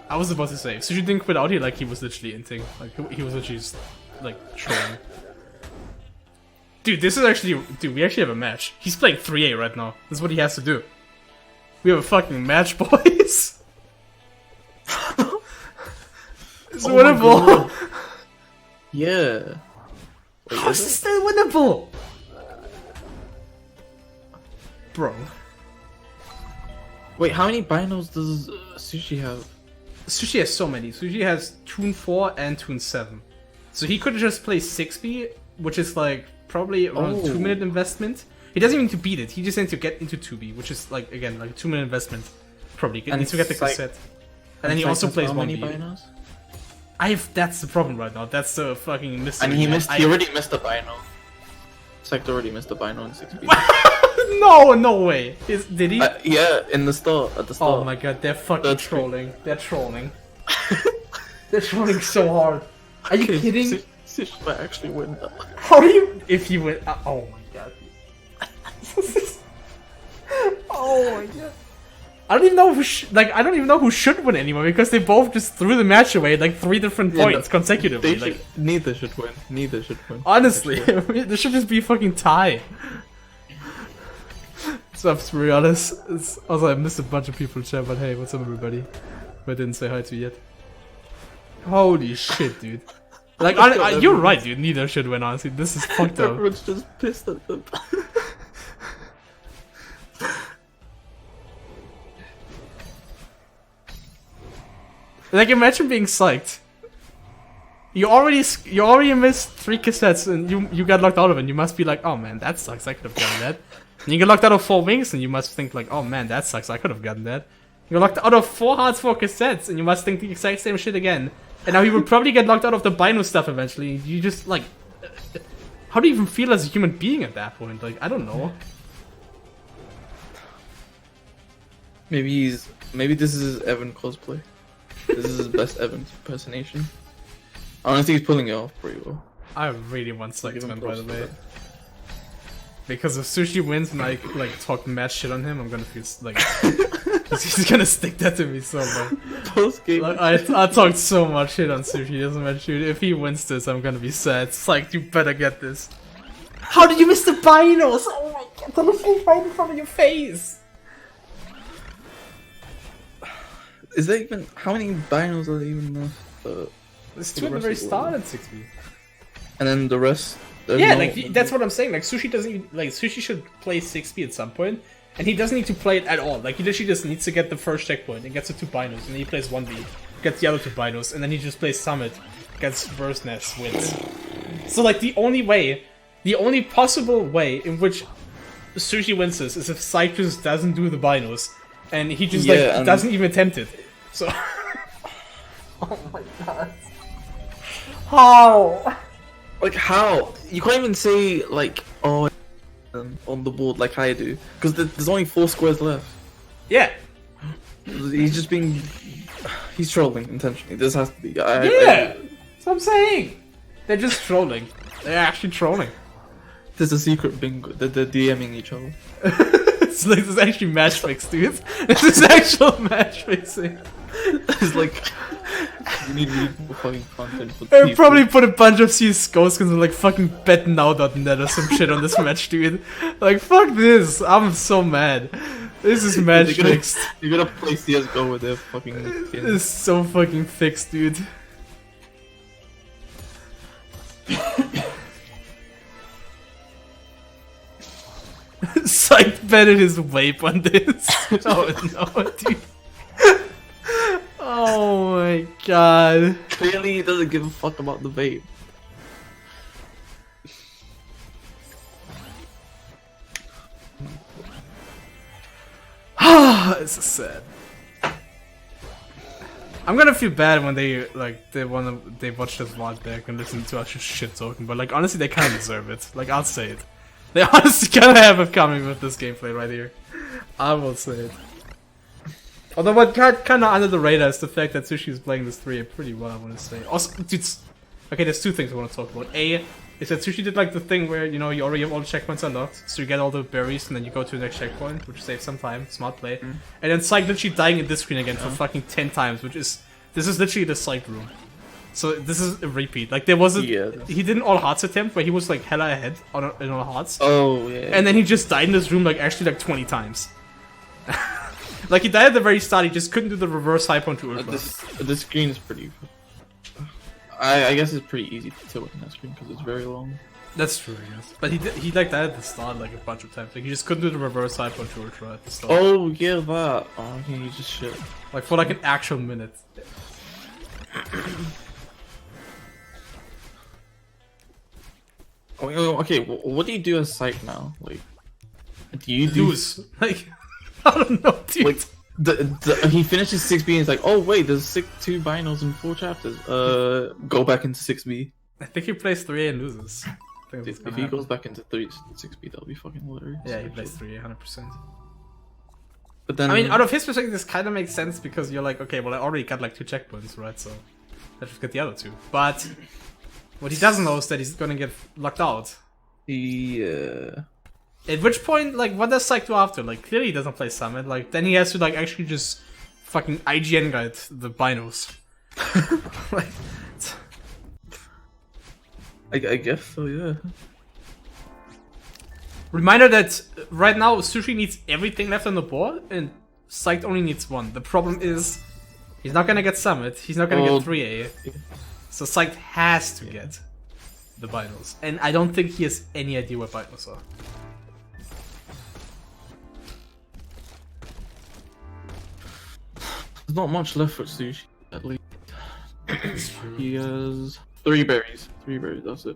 I was about to say, Sushi didn't quit out here like he was literally inting. Like, he was literally just, like, trolling. Dude, this is actually... Dude, we actually have a match. He's playing 3A right now. This is what he has to do. We have a fucking match, boys. It's winnable. Yeah. Wait, how is this still winnable? Bro. Wait, how many binos does Sushi have? Sushi has so many. Sushi has Toon 4 and Toon 7. So he could just play 6B, which is like probably around 2-minute investment. He doesn't even need to beat it. He just needs to get into 2B, which is like, again, like a 2-minute investment. Probably. He needs to get the cassette. And then he also plays 1B. That's the problem right now. That's the fucking mystery. And he already missed a bino. Psyched already missed a bino in 6B. No way. Did he? Yeah, at the start. Oh my god, they're fucking trolling. They're trolling. They're trolling so hard. Are you kidding? Sushi might actually win that. How do you... If you win... oh my god. Oh my god. I don't even know who I don't even know who should win anymore because they both just threw the match away at like 3 different points consecutively. Neither should win. Honestly, there should just be a fucking tie. What's up, to be honest? Also, I missed a bunch of people in chat, but hey, what's up, everybody? Who I didn't say hi to yet. Holy shit, dude. Like, you're right, dude. Neither should win, honestly. This is fucked up. Everyone's just pissed at them. Like, imagine being psyched. You already missed 3 cassettes and you got locked out of it and you must be like, oh man, that sucks, I could have gotten that. And you get locked out of 4 wings and you must think like, oh man, that sucks, I could have gotten that. You got locked out of 4 hearts, 4 cassettes and you must think the exact same shit again. And now you will probably get locked out of the bino stuff eventually. You just like... How do you even feel as a human being at that point? Like, I don't know. Maybe this is his Evan cosplay. This is his best Evan impersonation. Honestly, he's pulling it off pretty well. I really want Psyched, by the way. Because if Sushi wins and I like talk mad shit on him, I'm gonna feel like he's gonna stick that to me so much. Post game. Like, I talked so much shit on Sushi. Doesn't matter. If he wins this, I'm gonna be sad. It's like, you better get this. How did you miss the binos? Oh my god! The little right in front of your face. Is there even how many binos are there even left? There's 2 at the very start at 6B. And then the rest. Yeah, like that's what I'm saying. Like Sushi doesn't even, like Sushi should play 6B at some point, and he doesn't need to play it at all. Like he literally just needs to get the first checkpoint and gets the 2 binos, and then he plays 1B. gets the other 2 binos, and then he just plays Summit, gets Burst Nest, wins. So like the only possible way in which Msushi wins this is if Psyched just doesn't do the binos, and he just doesn't even attempt it. So. Oh my god. How? Like how? You can't even say like, oh, on the board like I do, because there's only 4 squares left. Yeah. He's just being. He's trolling intentionally. This has to be. That's what I'm saying. They're just trolling. They're actually trolling. There's a secret bingo. They're DMing each other. It's like, this is actually match fixed, dude. This is actual match fixing. It's like. You need fucking content for I probably put a bunch of CSGO skins and like fucking betnow.net or some shit on this match, dude. Like, fuck this. I'm so mad. This is match fixed. You're gonna play CSGO with their fucking skins. It's so fucking fixed, dude. Psyched betted his vape on this. Oh no, dude. Oh my god. Clearly he doesn't give a fuck about the vape. This is sad. I'm gonna feel bad when they watch this VOD back and listen to us just shit talking, but like honestly they kinda deserve it. Like I'll say it. They honestly kinda have it coming with this gameplay right here. I will say it. Although what got kinda under the radar is the fact that Sushi is playing this 3A pretty well, I wanna say. Also, dude, okay, there's 2 things I wanna talk about. A is that Sushi did like the thing where, you know, you already have all the checkpoints unlocked, so you get all the berries and then you go to the next checkpoint, which saves some time, smart play. And then Psyched literally dying in this screen again for fucking 10 times, which is, this is literally the Psyched room. So this is a repeat. Like there was a, he did an all hearts attempt where he was like hella ahead in all hearts. Oh yeah. And then he just died in this room like actually like 20 times. Like he died at the very start, he just couldn't do the reverse hype onto Ultra. This screen is pretty. I guess it's pretty easy to tilt in that screen because it's very long. That's true, I guess. But he like died at the start like a bunch of times. Like he just couldn't do the reverse hype onto Ultra at the start. Oh yeah, that. Oh, he just shit. Like for like an actual minute. Okay, what do you do as Psyched now? Like, do you lose? Like, I don't know, dude. Like, he finishes 6B and he's like, oh wait, there's 2 binos and 4 chapters. Go back into 6B. I think he plays 3A and loses. If he goes back into 6B, that'll be fucking hilarious. Yeah, he plays 3A 100%. But then, I mean, out of his perspective, this kind of makes sense because you're like, okay, well, I already got like 2 checkpoints, right? So let's just get the other 2. But what he doesn't know is that he's gonna get locked out. Yeah. At which point, like, what does Psyched do after? Like, clearly he doesn't play Summit. Like, then he has to, like, actually just fucking IGN guide the binos. Like, I guess so, yeah. Reminder that right now Sushi needs everything left on the board and Psyched only needs 1. The problem is he's not gonna get Summit, he's not gonna get 3A. So Psyched has to get the binos. And I don't think he has any idea what binos are. There's not much left for Sushi, at least. He has 3 berries. 3 berries, that's it.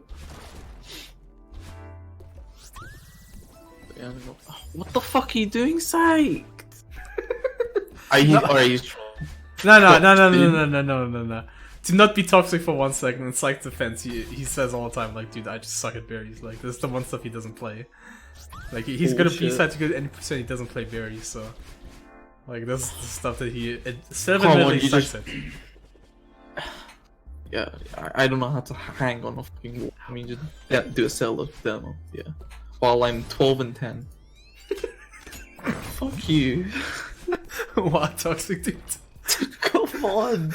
What the fuck are you doing, Psyched? He's No. Do not be toxic for 1 second. In Psyched's defense, he says all the time, like, dude, I just suck at berries. Like, this is the one stuff he doesn't play. Like, he's gonna B-side to good any percent he doesn't play berries, so. Like, that's the stuff that he self-admittedly sucks at. Yeah, I don't know how to hang on a fucking wall. I mean, just do a sell of demo, yeah. While I'm 12 and 10. Fuck you. What, toxic dude? Come on.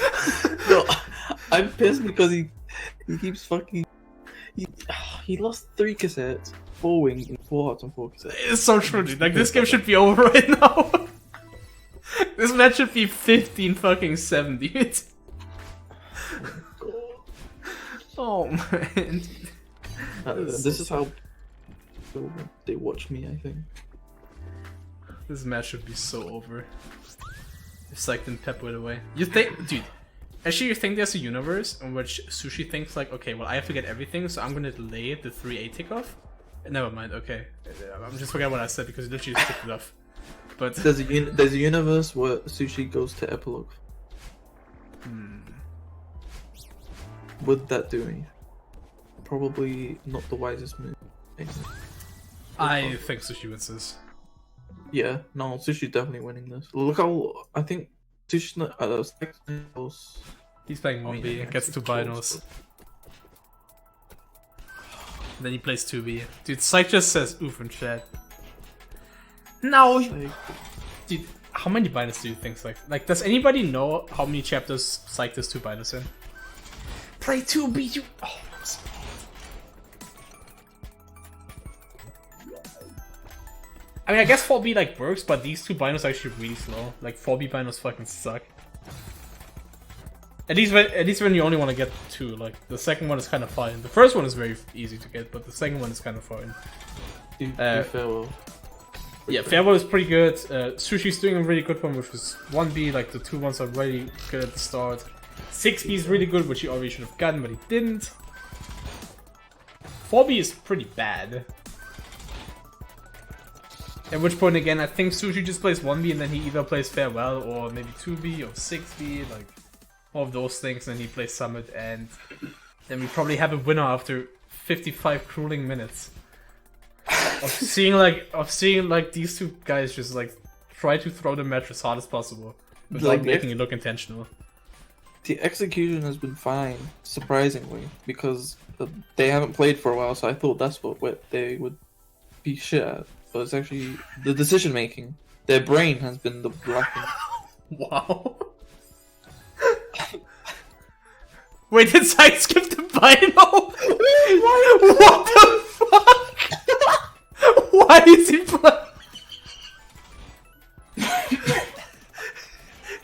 No, I'm pissed because he keeps fucking. He lost 3 cassettes, 4 wings, and 4 hearts and 4 cassettes. It's so true, dude. Like, this game should be over right now. This match should be 15-7, dude. Oh man. This is how they watch me, I think. This match should be so over. If Psyched didn't pepper it away. You think, dude, Actually, you think there's a universe in which Sushi thinks like, okay, well I have to get everything, so I'm gonna delay the 3A takeoff? Never mind, okay. I'm just forgetting what I said because literally just took it off. But there's a universe where Sushi goes to epilogue. Would that do anything? Probably not the wisest move. I think Sushi wins this. Yeah, no, Sushi's definitely winning this. Look how I think Sushi's not. He's playing 1B, gets 2 binos. Then he plays 2B. Dude, Psyched just says oof in chat. No! Dude, how many binos do you think? Like, does anybody know how many chapters Psyched has 2 binos in? Play 2B, you. Oh, I mean, I guess 4B like works, but these 2 binos are actually really slow. Like 4B binos fucking suck. At least when you only want to get 2. Like the second one is kind of fine. The first one is very easy to get, but the second one is kind of fine. Farewell. Yeah, Farewell is pretty good. Sushi's doing a really good one, which was 1B. Like the 2 ones are really good at the start. 6B is really good, which he already should have gotten, but he didn't. 4B is pretty bad. At which point again, I think Sushi just plays 1B and then he either plays Farewell or maybe 2B or 6B, like all of those things, and he plays Summit, and then we probably have a winner after 55 grueling minutes of seeing like these 2 guys just like try to throw the match as hard as possible without like, making it look intentional. The execution has been fine, surprisingly, because they haven't played for a while, so I thought that's what they would be shit at. But it's actually the decision making. Their brain has been the blocking. Wow. Wait, did Psyched skip the final? What the fuck? Why is he playing?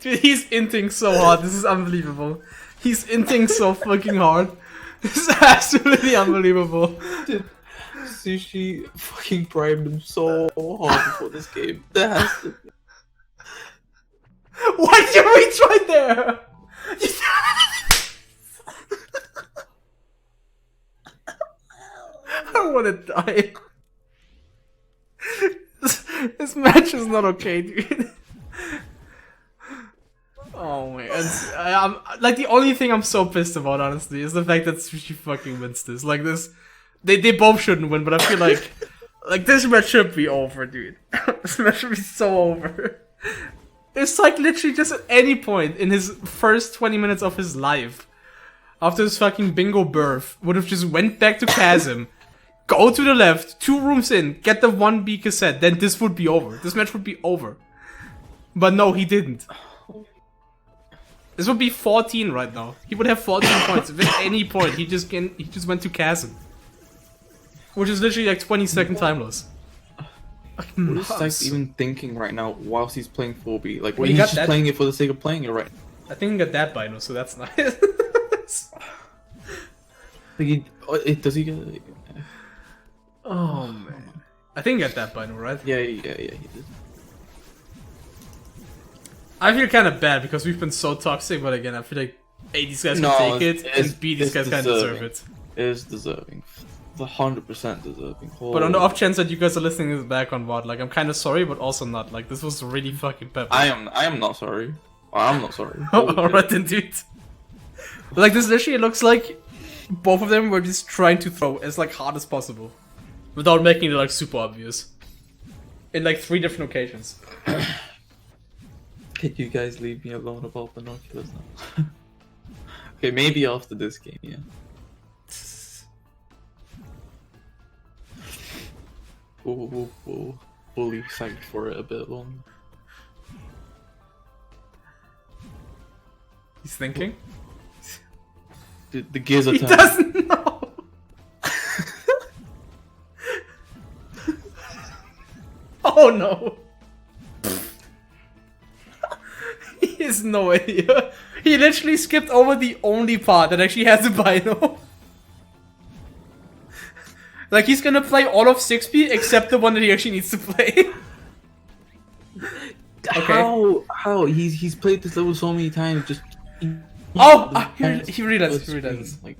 Dude, he's inting so hard. This is unbelievable. He's inting so fucking hard. This is absolutely unbelievable. Dude, Sushi fucking primed him so hard before this game. There has to be. Why did you reach right there? I wanna die. This match is not okay, dude. Oh man, I'm like the only thing I'm so pissed about, honestly, is the fact that Sushi fucking wins this. Like this, they both shouldn't win, but I feel like this match should be over, dude. This match should be so over. It's like literally just at any point in his first 20 minutes of his life, after his fucking bingo birth, would have just went back to Chasm, go to the left, 2 rooms in, get the 1B cassette, then this would be over. This match would be over. But no, he didn't. This would be 14 right now. He would have 14 points. If at any point he just went to Chasm. Which is literally like 20-second time loss. What is Psyched even thinking right now whilst he's playing 4B? Like, Well, he's just playing it for the sake of playing it, right? I think he got that bino, so that's nice. Like does he get it? Oh man. I think he got that bino, right? Yeah, he did. I feel kind of bad because we've been so toxic, but again, I feel like A, these guys can take it, and B, these guys kind of deserve it. It is deserving. 100% deserving. But on the off chance that you guys are listening to this back on VOD, like, I'm kind of sorry, but also not. Like, this was really fucking pepper. I am not sorry. I'm not sorry. Alright then, dude. Like, this literally looks like both of them were just trying to throw as, like, hard as possible. Without making it, like, super obvious. In, like, 3 different occasions. Can you guys leave me alone about binoculars now? Okay, maybe after this game, yeah. We'll fully psyched for it a bit longer. He's thinking? The gears are He turning. doesn't know! Oh no! He has no idea. He literally skipped over the only part that actually has a bino. Like, he's gonna play all of 6B except the one that he actually needs to play. Okay. How? He's played this level so many times, just Oh! He realizes. Like,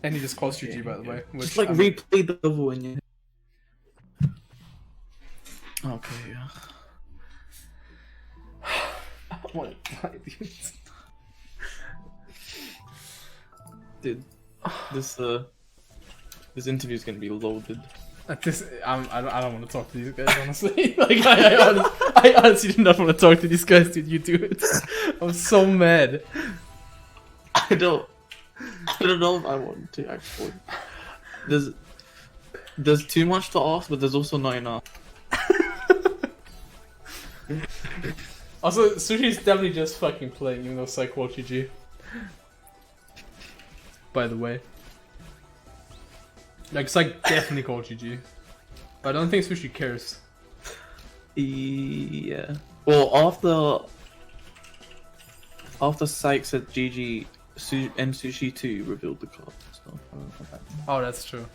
And he just calls GG, by the way. Just like replay the level in your head. Okay, yeah. What? Dude, this interview's gonna be loaded. I don't want to talk to these guys, honestly. Like, I honestly do not want to talk to these guys, dude. You do it. I'm so mad. I don't know if I want to, actually. There's too much to ask, but there's also not enough. Also, Sushi's definitely just fucking playing, even though Psych called GG. By the way. Like, Psych definitely called GG. But I don't think Sushi cares. Yeah. Well, after Psych said GG, Msushi 2 revealed the card. So, oh, that's true.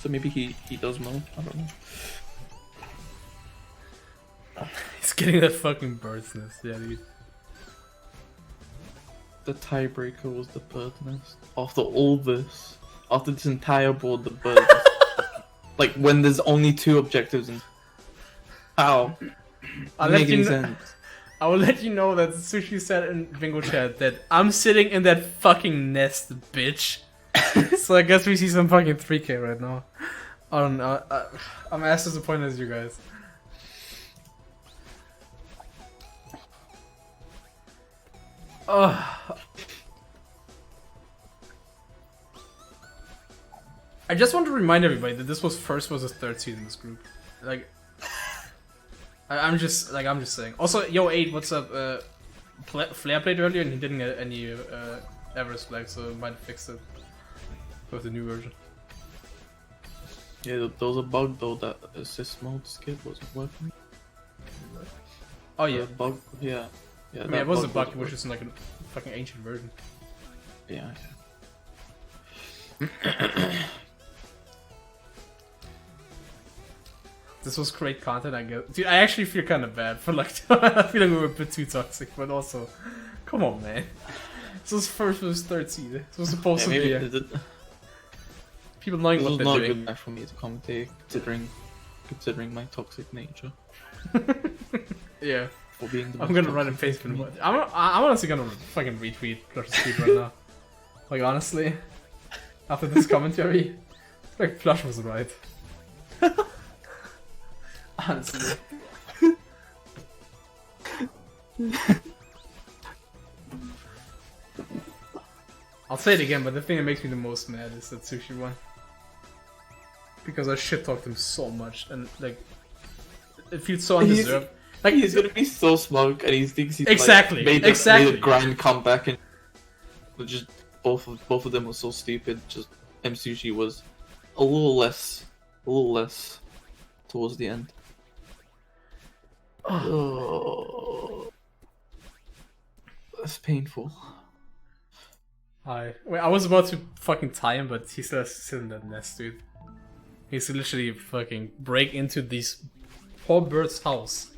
So maybe he does know. I don't know. He's getting that fucking bird's nest, yeah, dude. The tiebreaker was the bird's nest. After all this, after this entire board, the bird's nest. Like when there's only 2 objectives and how? I will let you know that Sushi said in Bingo Chat that I'm sitting in that fucking nest, bitch. So I guess we see some fucking 3K right now. I don't know. I'm as disappointed as you guys. I just want to remind everybody that this was first versus third seed in this group. Like, I'm just saying. Also, yo, 8, what's up? Flair played earlier and he didn't get any Everest flags, so might have fixed it with the new version. Yeah, there was a bug though that assist mode skip wasn't working. Oh yeah, bug. Yeah. I mean, it was a bug, which is like a fucking ancient version. Yeah. This was great content, I guess. Dude, I actually feel kind of bad for like. I feel like we were a bit too toxic, but also, come on, man. This was first versus third seed. This was supposed to be. People knowing what they're doing. This was not good enough for me to commentate, considering my toxic nature. Yeah. For being the I'm gonna run a Facebook. I'm honestly gonna fucking retweet Plush's tweet right now. Like honestly, after this commentary, like Plush was right. Honestly. I'll say it again, but the thing that makes me the most mad is that Sushi won. Because I shit talked him so much, and like, it feels so undeserved. Like he's gonna be so smug, and he thinks he's exactly like, made a grand comeback, and just both of them were so stupid. Just Msushi was a little less towards the end. Oh, that's painful. I was about to fucking tie him, but he's still sitting in that nest, dude. He's literally fucking break into this poor bird's house.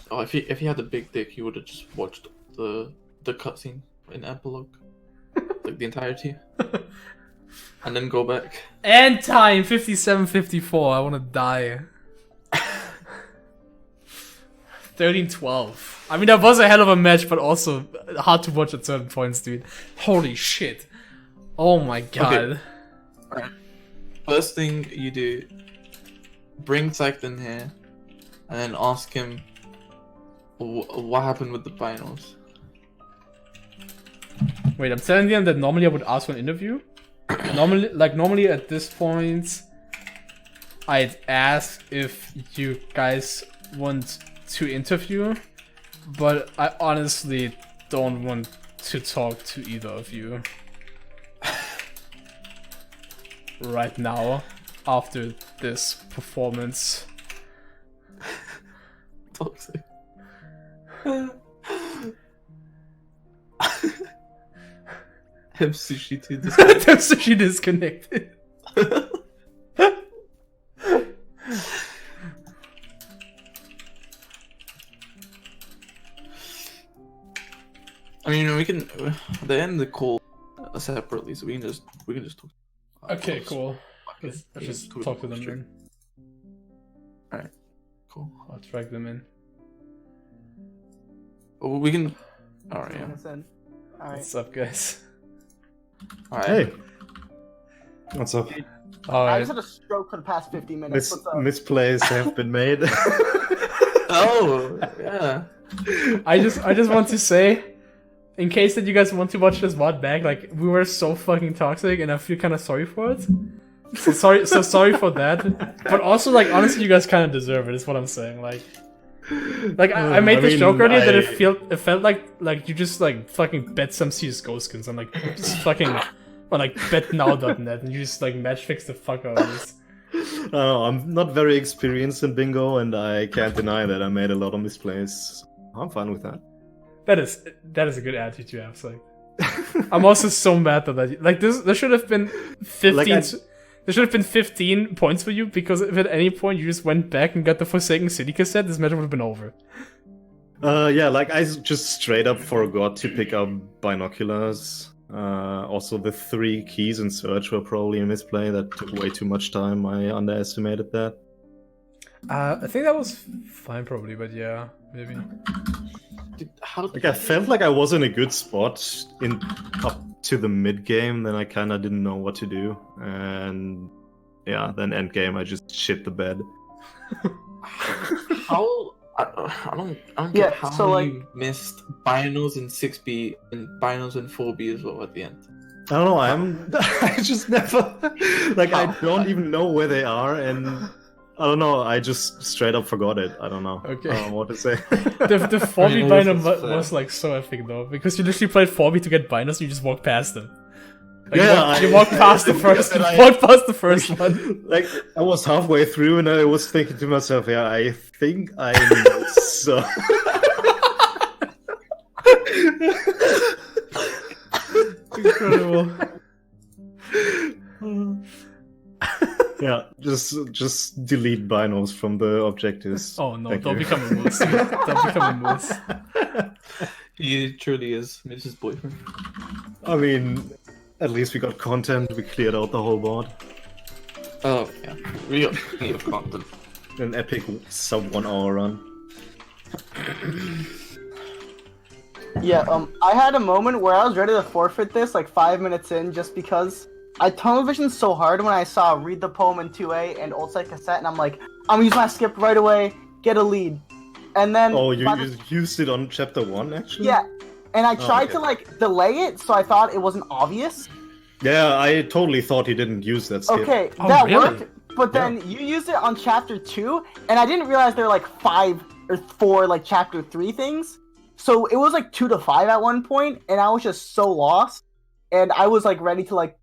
Oh, if he had a big dick, he would have just watched the cutscene in epilogue, like the entirety, and then go back. And time 57:54. I want to die. 13-12. I mean, that was a hell of a match, but also hard to watch at certain points, dude. Holy shit. Oh my god. Okay. Alright. First thing you do, bring Psyched in here, and then ask him what happened with the finals. Wait, I'm telling them that normally I would ask for an interview. Normally at this point, I'd ask if you guys want to interview, but I honestly don't want to talk to either of you right now after this performance. Toxic. Msushi too disconnected. Msushi disconnected. we can they end the call separately, so we can just talk. Okay, cool. Let's just talk to them then. Alright, cool. I'll drag them in. Oh, we can. Alright, yeah. Alright. What's up, guys? Alright. Hey. What's up? I Alright. just had a stroke for the past 50 minutes. What's up? Misplays have been made. Oh, yeah. I just want to say, in case that you guys want to watch this VOD back, like, we were so fucking toxic and I feel kind of sorry for it. So sorry for that. But also, like, honestly, you guys kind of deserve it, is what I'm saying. Like I made this joke earlier that it felt like you just, like, fucking bet some CSGO skins on, like, just fucking, or, like, betnow.net and you just, like, match fix the fuck out of this. No, I'm not very experienced in bingo, and I can't deny that I made a lot of misplays. I'm fine with that. That is a good attitude to have, so, like. I'm also so mad that like there should have been 15 there should have been 15 points for you, because if at any point you just went back and got the Forsaken City cassette, this match would have been over. Yeah, like I just straight up forgot to pick up binoculars. Also, the 3 keys in search were probably a misplay. That took way too much time. I underestimated that. I think that was fine, probably, but yeah, maybe. Like I felt like I was in a good spot up to the mid game. Then I kind of didn't know what to do, and yeah, then end game I just shit the bed. How? I don't get how so, like, you missed binos in 6B and binos in 4B as well at the end. I don't know. I just never like I don't even know where they are, and I don't know. I just straight up forgot it. I don't know. Okay. I don't know what to say. The 4B bino was like so epic though, because you literally played 4B to get binos and you just walked past them. Like, Yeah, you walked past the first. You walked past the first one. Like I was halfway through and I was thinking to myself, yeah, I think I know. So Incredible. yeah, just delete binos from the objectives. Oh no! Thank Don't you. become a moose. Don't become a moose. He truly is Mrs. Boyfriend. I mean, at least we got content. We cleared out the whole board. Oh yeah, we got plenty of content. An epic sub 1 hour run. Yeah, I had a moment where I was ready to forfeit this like 5 minutes in, just because I tunnel visioned so hard when I saw read the poem in 2A and old site cassette, and I'm like, I'm gonna use my skip right away, get a lead. And then Oh, you used it on chapter 1 actually? yeah, and I tried okay. to like delay it, so I thought it wasn't obvious. Yeah, I totally thought he didn't use that skip. Okay, Oh, that really? worked, but then you used it on chapter 2, and I didn't realize there were like 5 or 4 like chapter 3 things. So it was like 2 to 5 at one point, and I was just so lost, and I was like ready to like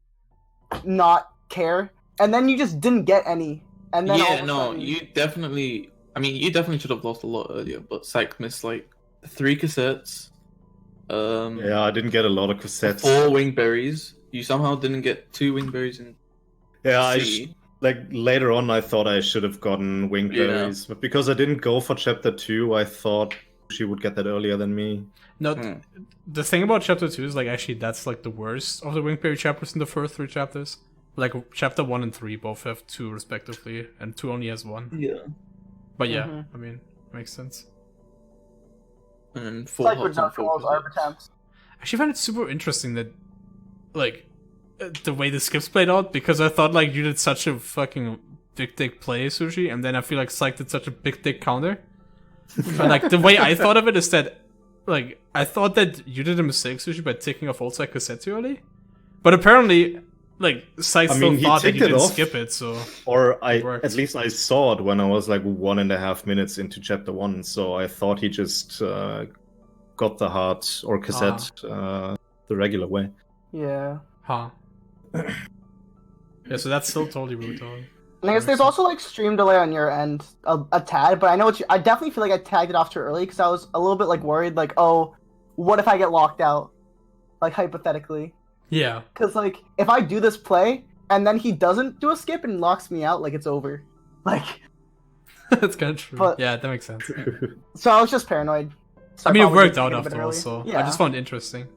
not care, and then you just didn't get any. And then all Yeah, of a no, sudden- you definitely. I mean, you definitely should have lost a lot earlier, but Psych missed like 3 cassettes. Yeah, I didn't get a lot of cassettes. 4 wingberries. You somehow didn't get 2 wingberries in Yeah, C. like later on I thought I should have gotten wingberries, but because I didn't go for chapter 2, I thought she would get that earlier than me. No, the thing about chapter 2 is like actually that's like the worst of the Wingberry chapters in the first 3 chapters. Like chapter 1 and 3 both have 2 respectively, and 2 only has 1. Yeah. But yeah, I mean, makes sense. And then 4 like hops with and not 4 calls ARB cassettes. attempts. I actually find it super interesting that, like, the way the skips played out, because I thought like you did such a fucking big dick play, Sushi, and then I feel like Psych did such a big dick counter. But like the way I thought of it is that, like, I thought that you did a mistake, Sushi, by taking off old Psych cassette too early. But apparently, like, Psych still mean, he thought that you ticked it didn't off. skip it, so... Or worked. at least I saw it when I was like 1.5 minutes into chapter 1, so I thought he just got the hard or cassette the regular way. Yeah. Huh. Yeah, so that's still totally brutal. And I guess there's also like stream delay on your end a tad, but I know what I definitely feel like I tagged it off too early because I was a little bit like worried, like, oh, what if I get locked out, like hypothetically. Yeah. Because like if I do this play and then he doesn't do a skip and locks me out, like it's over. Like. That's kind of true. But- yeah, that makes sense. So I was just paranoid. So I mean, it probably worked did out it a bit after all, early. so Yeah. I just found it interesting.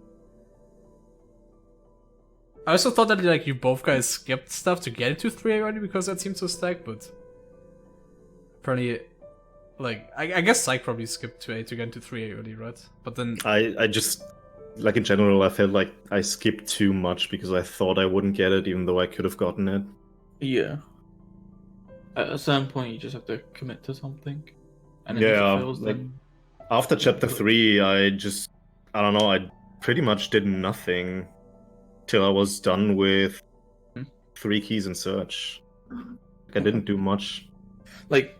I also thought that like you both guys skipped stuff to get into 3A already because that seemed so stacked, but apparently, like I guess Psych probably skipped 2A to get into 3A already, right? But then I just like in general I felt like I skipped too much because I thought I wouldn't get it even though I could have gotten it. Yeah. At a certain point, you just have to commit to something. And then if Yeah, it fails, like then... after chapter 3, I don't know, I pretty much did nothing till I was done with 3 keys in search. Like, I didn't do much. Like,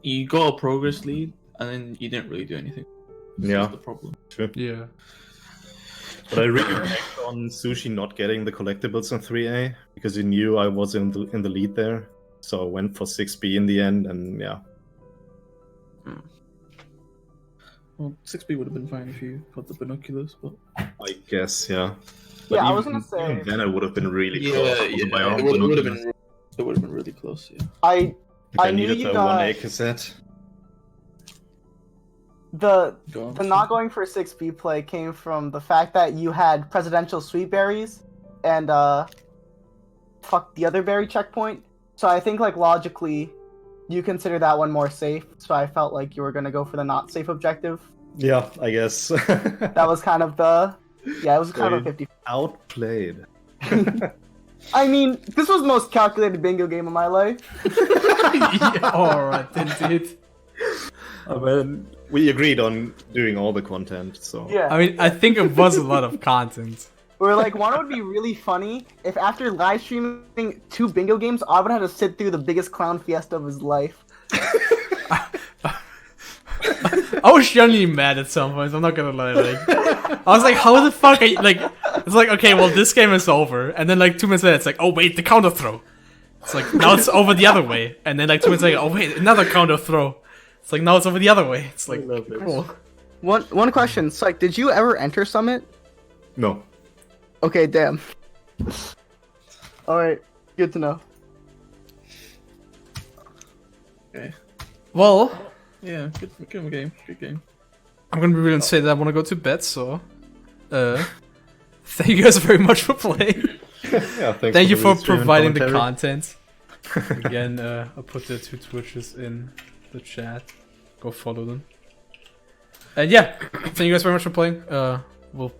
you got a progress lead, and then you didn't really do anything. That's the problem. True. yeah. But I really backed on Sushi not getting the collectibles in 3A because he knew I was in the lead there. So I went for 6B in the end, and yeah. Well, 6B would have been fine if you got the binoculars, but... I guess, yeah. But Yeah, I even, was gonna say. even then I would have been really close. it would have been really close, yeah. I I knew needed you the got 1A cassette. the Go on. the not going for 6B play came from the fact that you had presidential sweet berries and fuck the other berry checkpoint. So I think like logically you consider that one more safe. So I felt like you were gonna go for the not safe objective. Yeah, I guess. That was kind of the it was kind of a 50. Outplayed. I mean, this was the most calculated bingo game of my life. Yeah, alright, indeed. I mean, we agreed on doing all the content, so... Yeah. I mean, I think it was a lot of content. We're like, one would be really funny if after live streaming 2 bingo games, Auburn had to sit through the biggest clown fiesta of his life. I was genuinely mad at some points, I'm not gonna lie. Like, I was like, how the fuck are you, like, it's like, okay, well, this game is over. And then, like, 2 minutes later, it's like, oh, wait, the counter throw. It's like, now it's over the other way. And then, like, 2 minutes later, oh, wait, another counter throw. It's like, now it's over the other way. It's like, cool. One question, Psych, did you ever enter Summit? No. Okay, damn. Alright, good to know. Okay. Well, Yeah, good game. Good game. I'm gonna be real and say that I wanna go to bed, so... thank you guys very much for playing. Yeah, Thank you for the stream and providing the commentary. content. Again, I'll put the 2 Twitches in the chat. Go follow them. And yeah, thank you guys very much for playing. We'll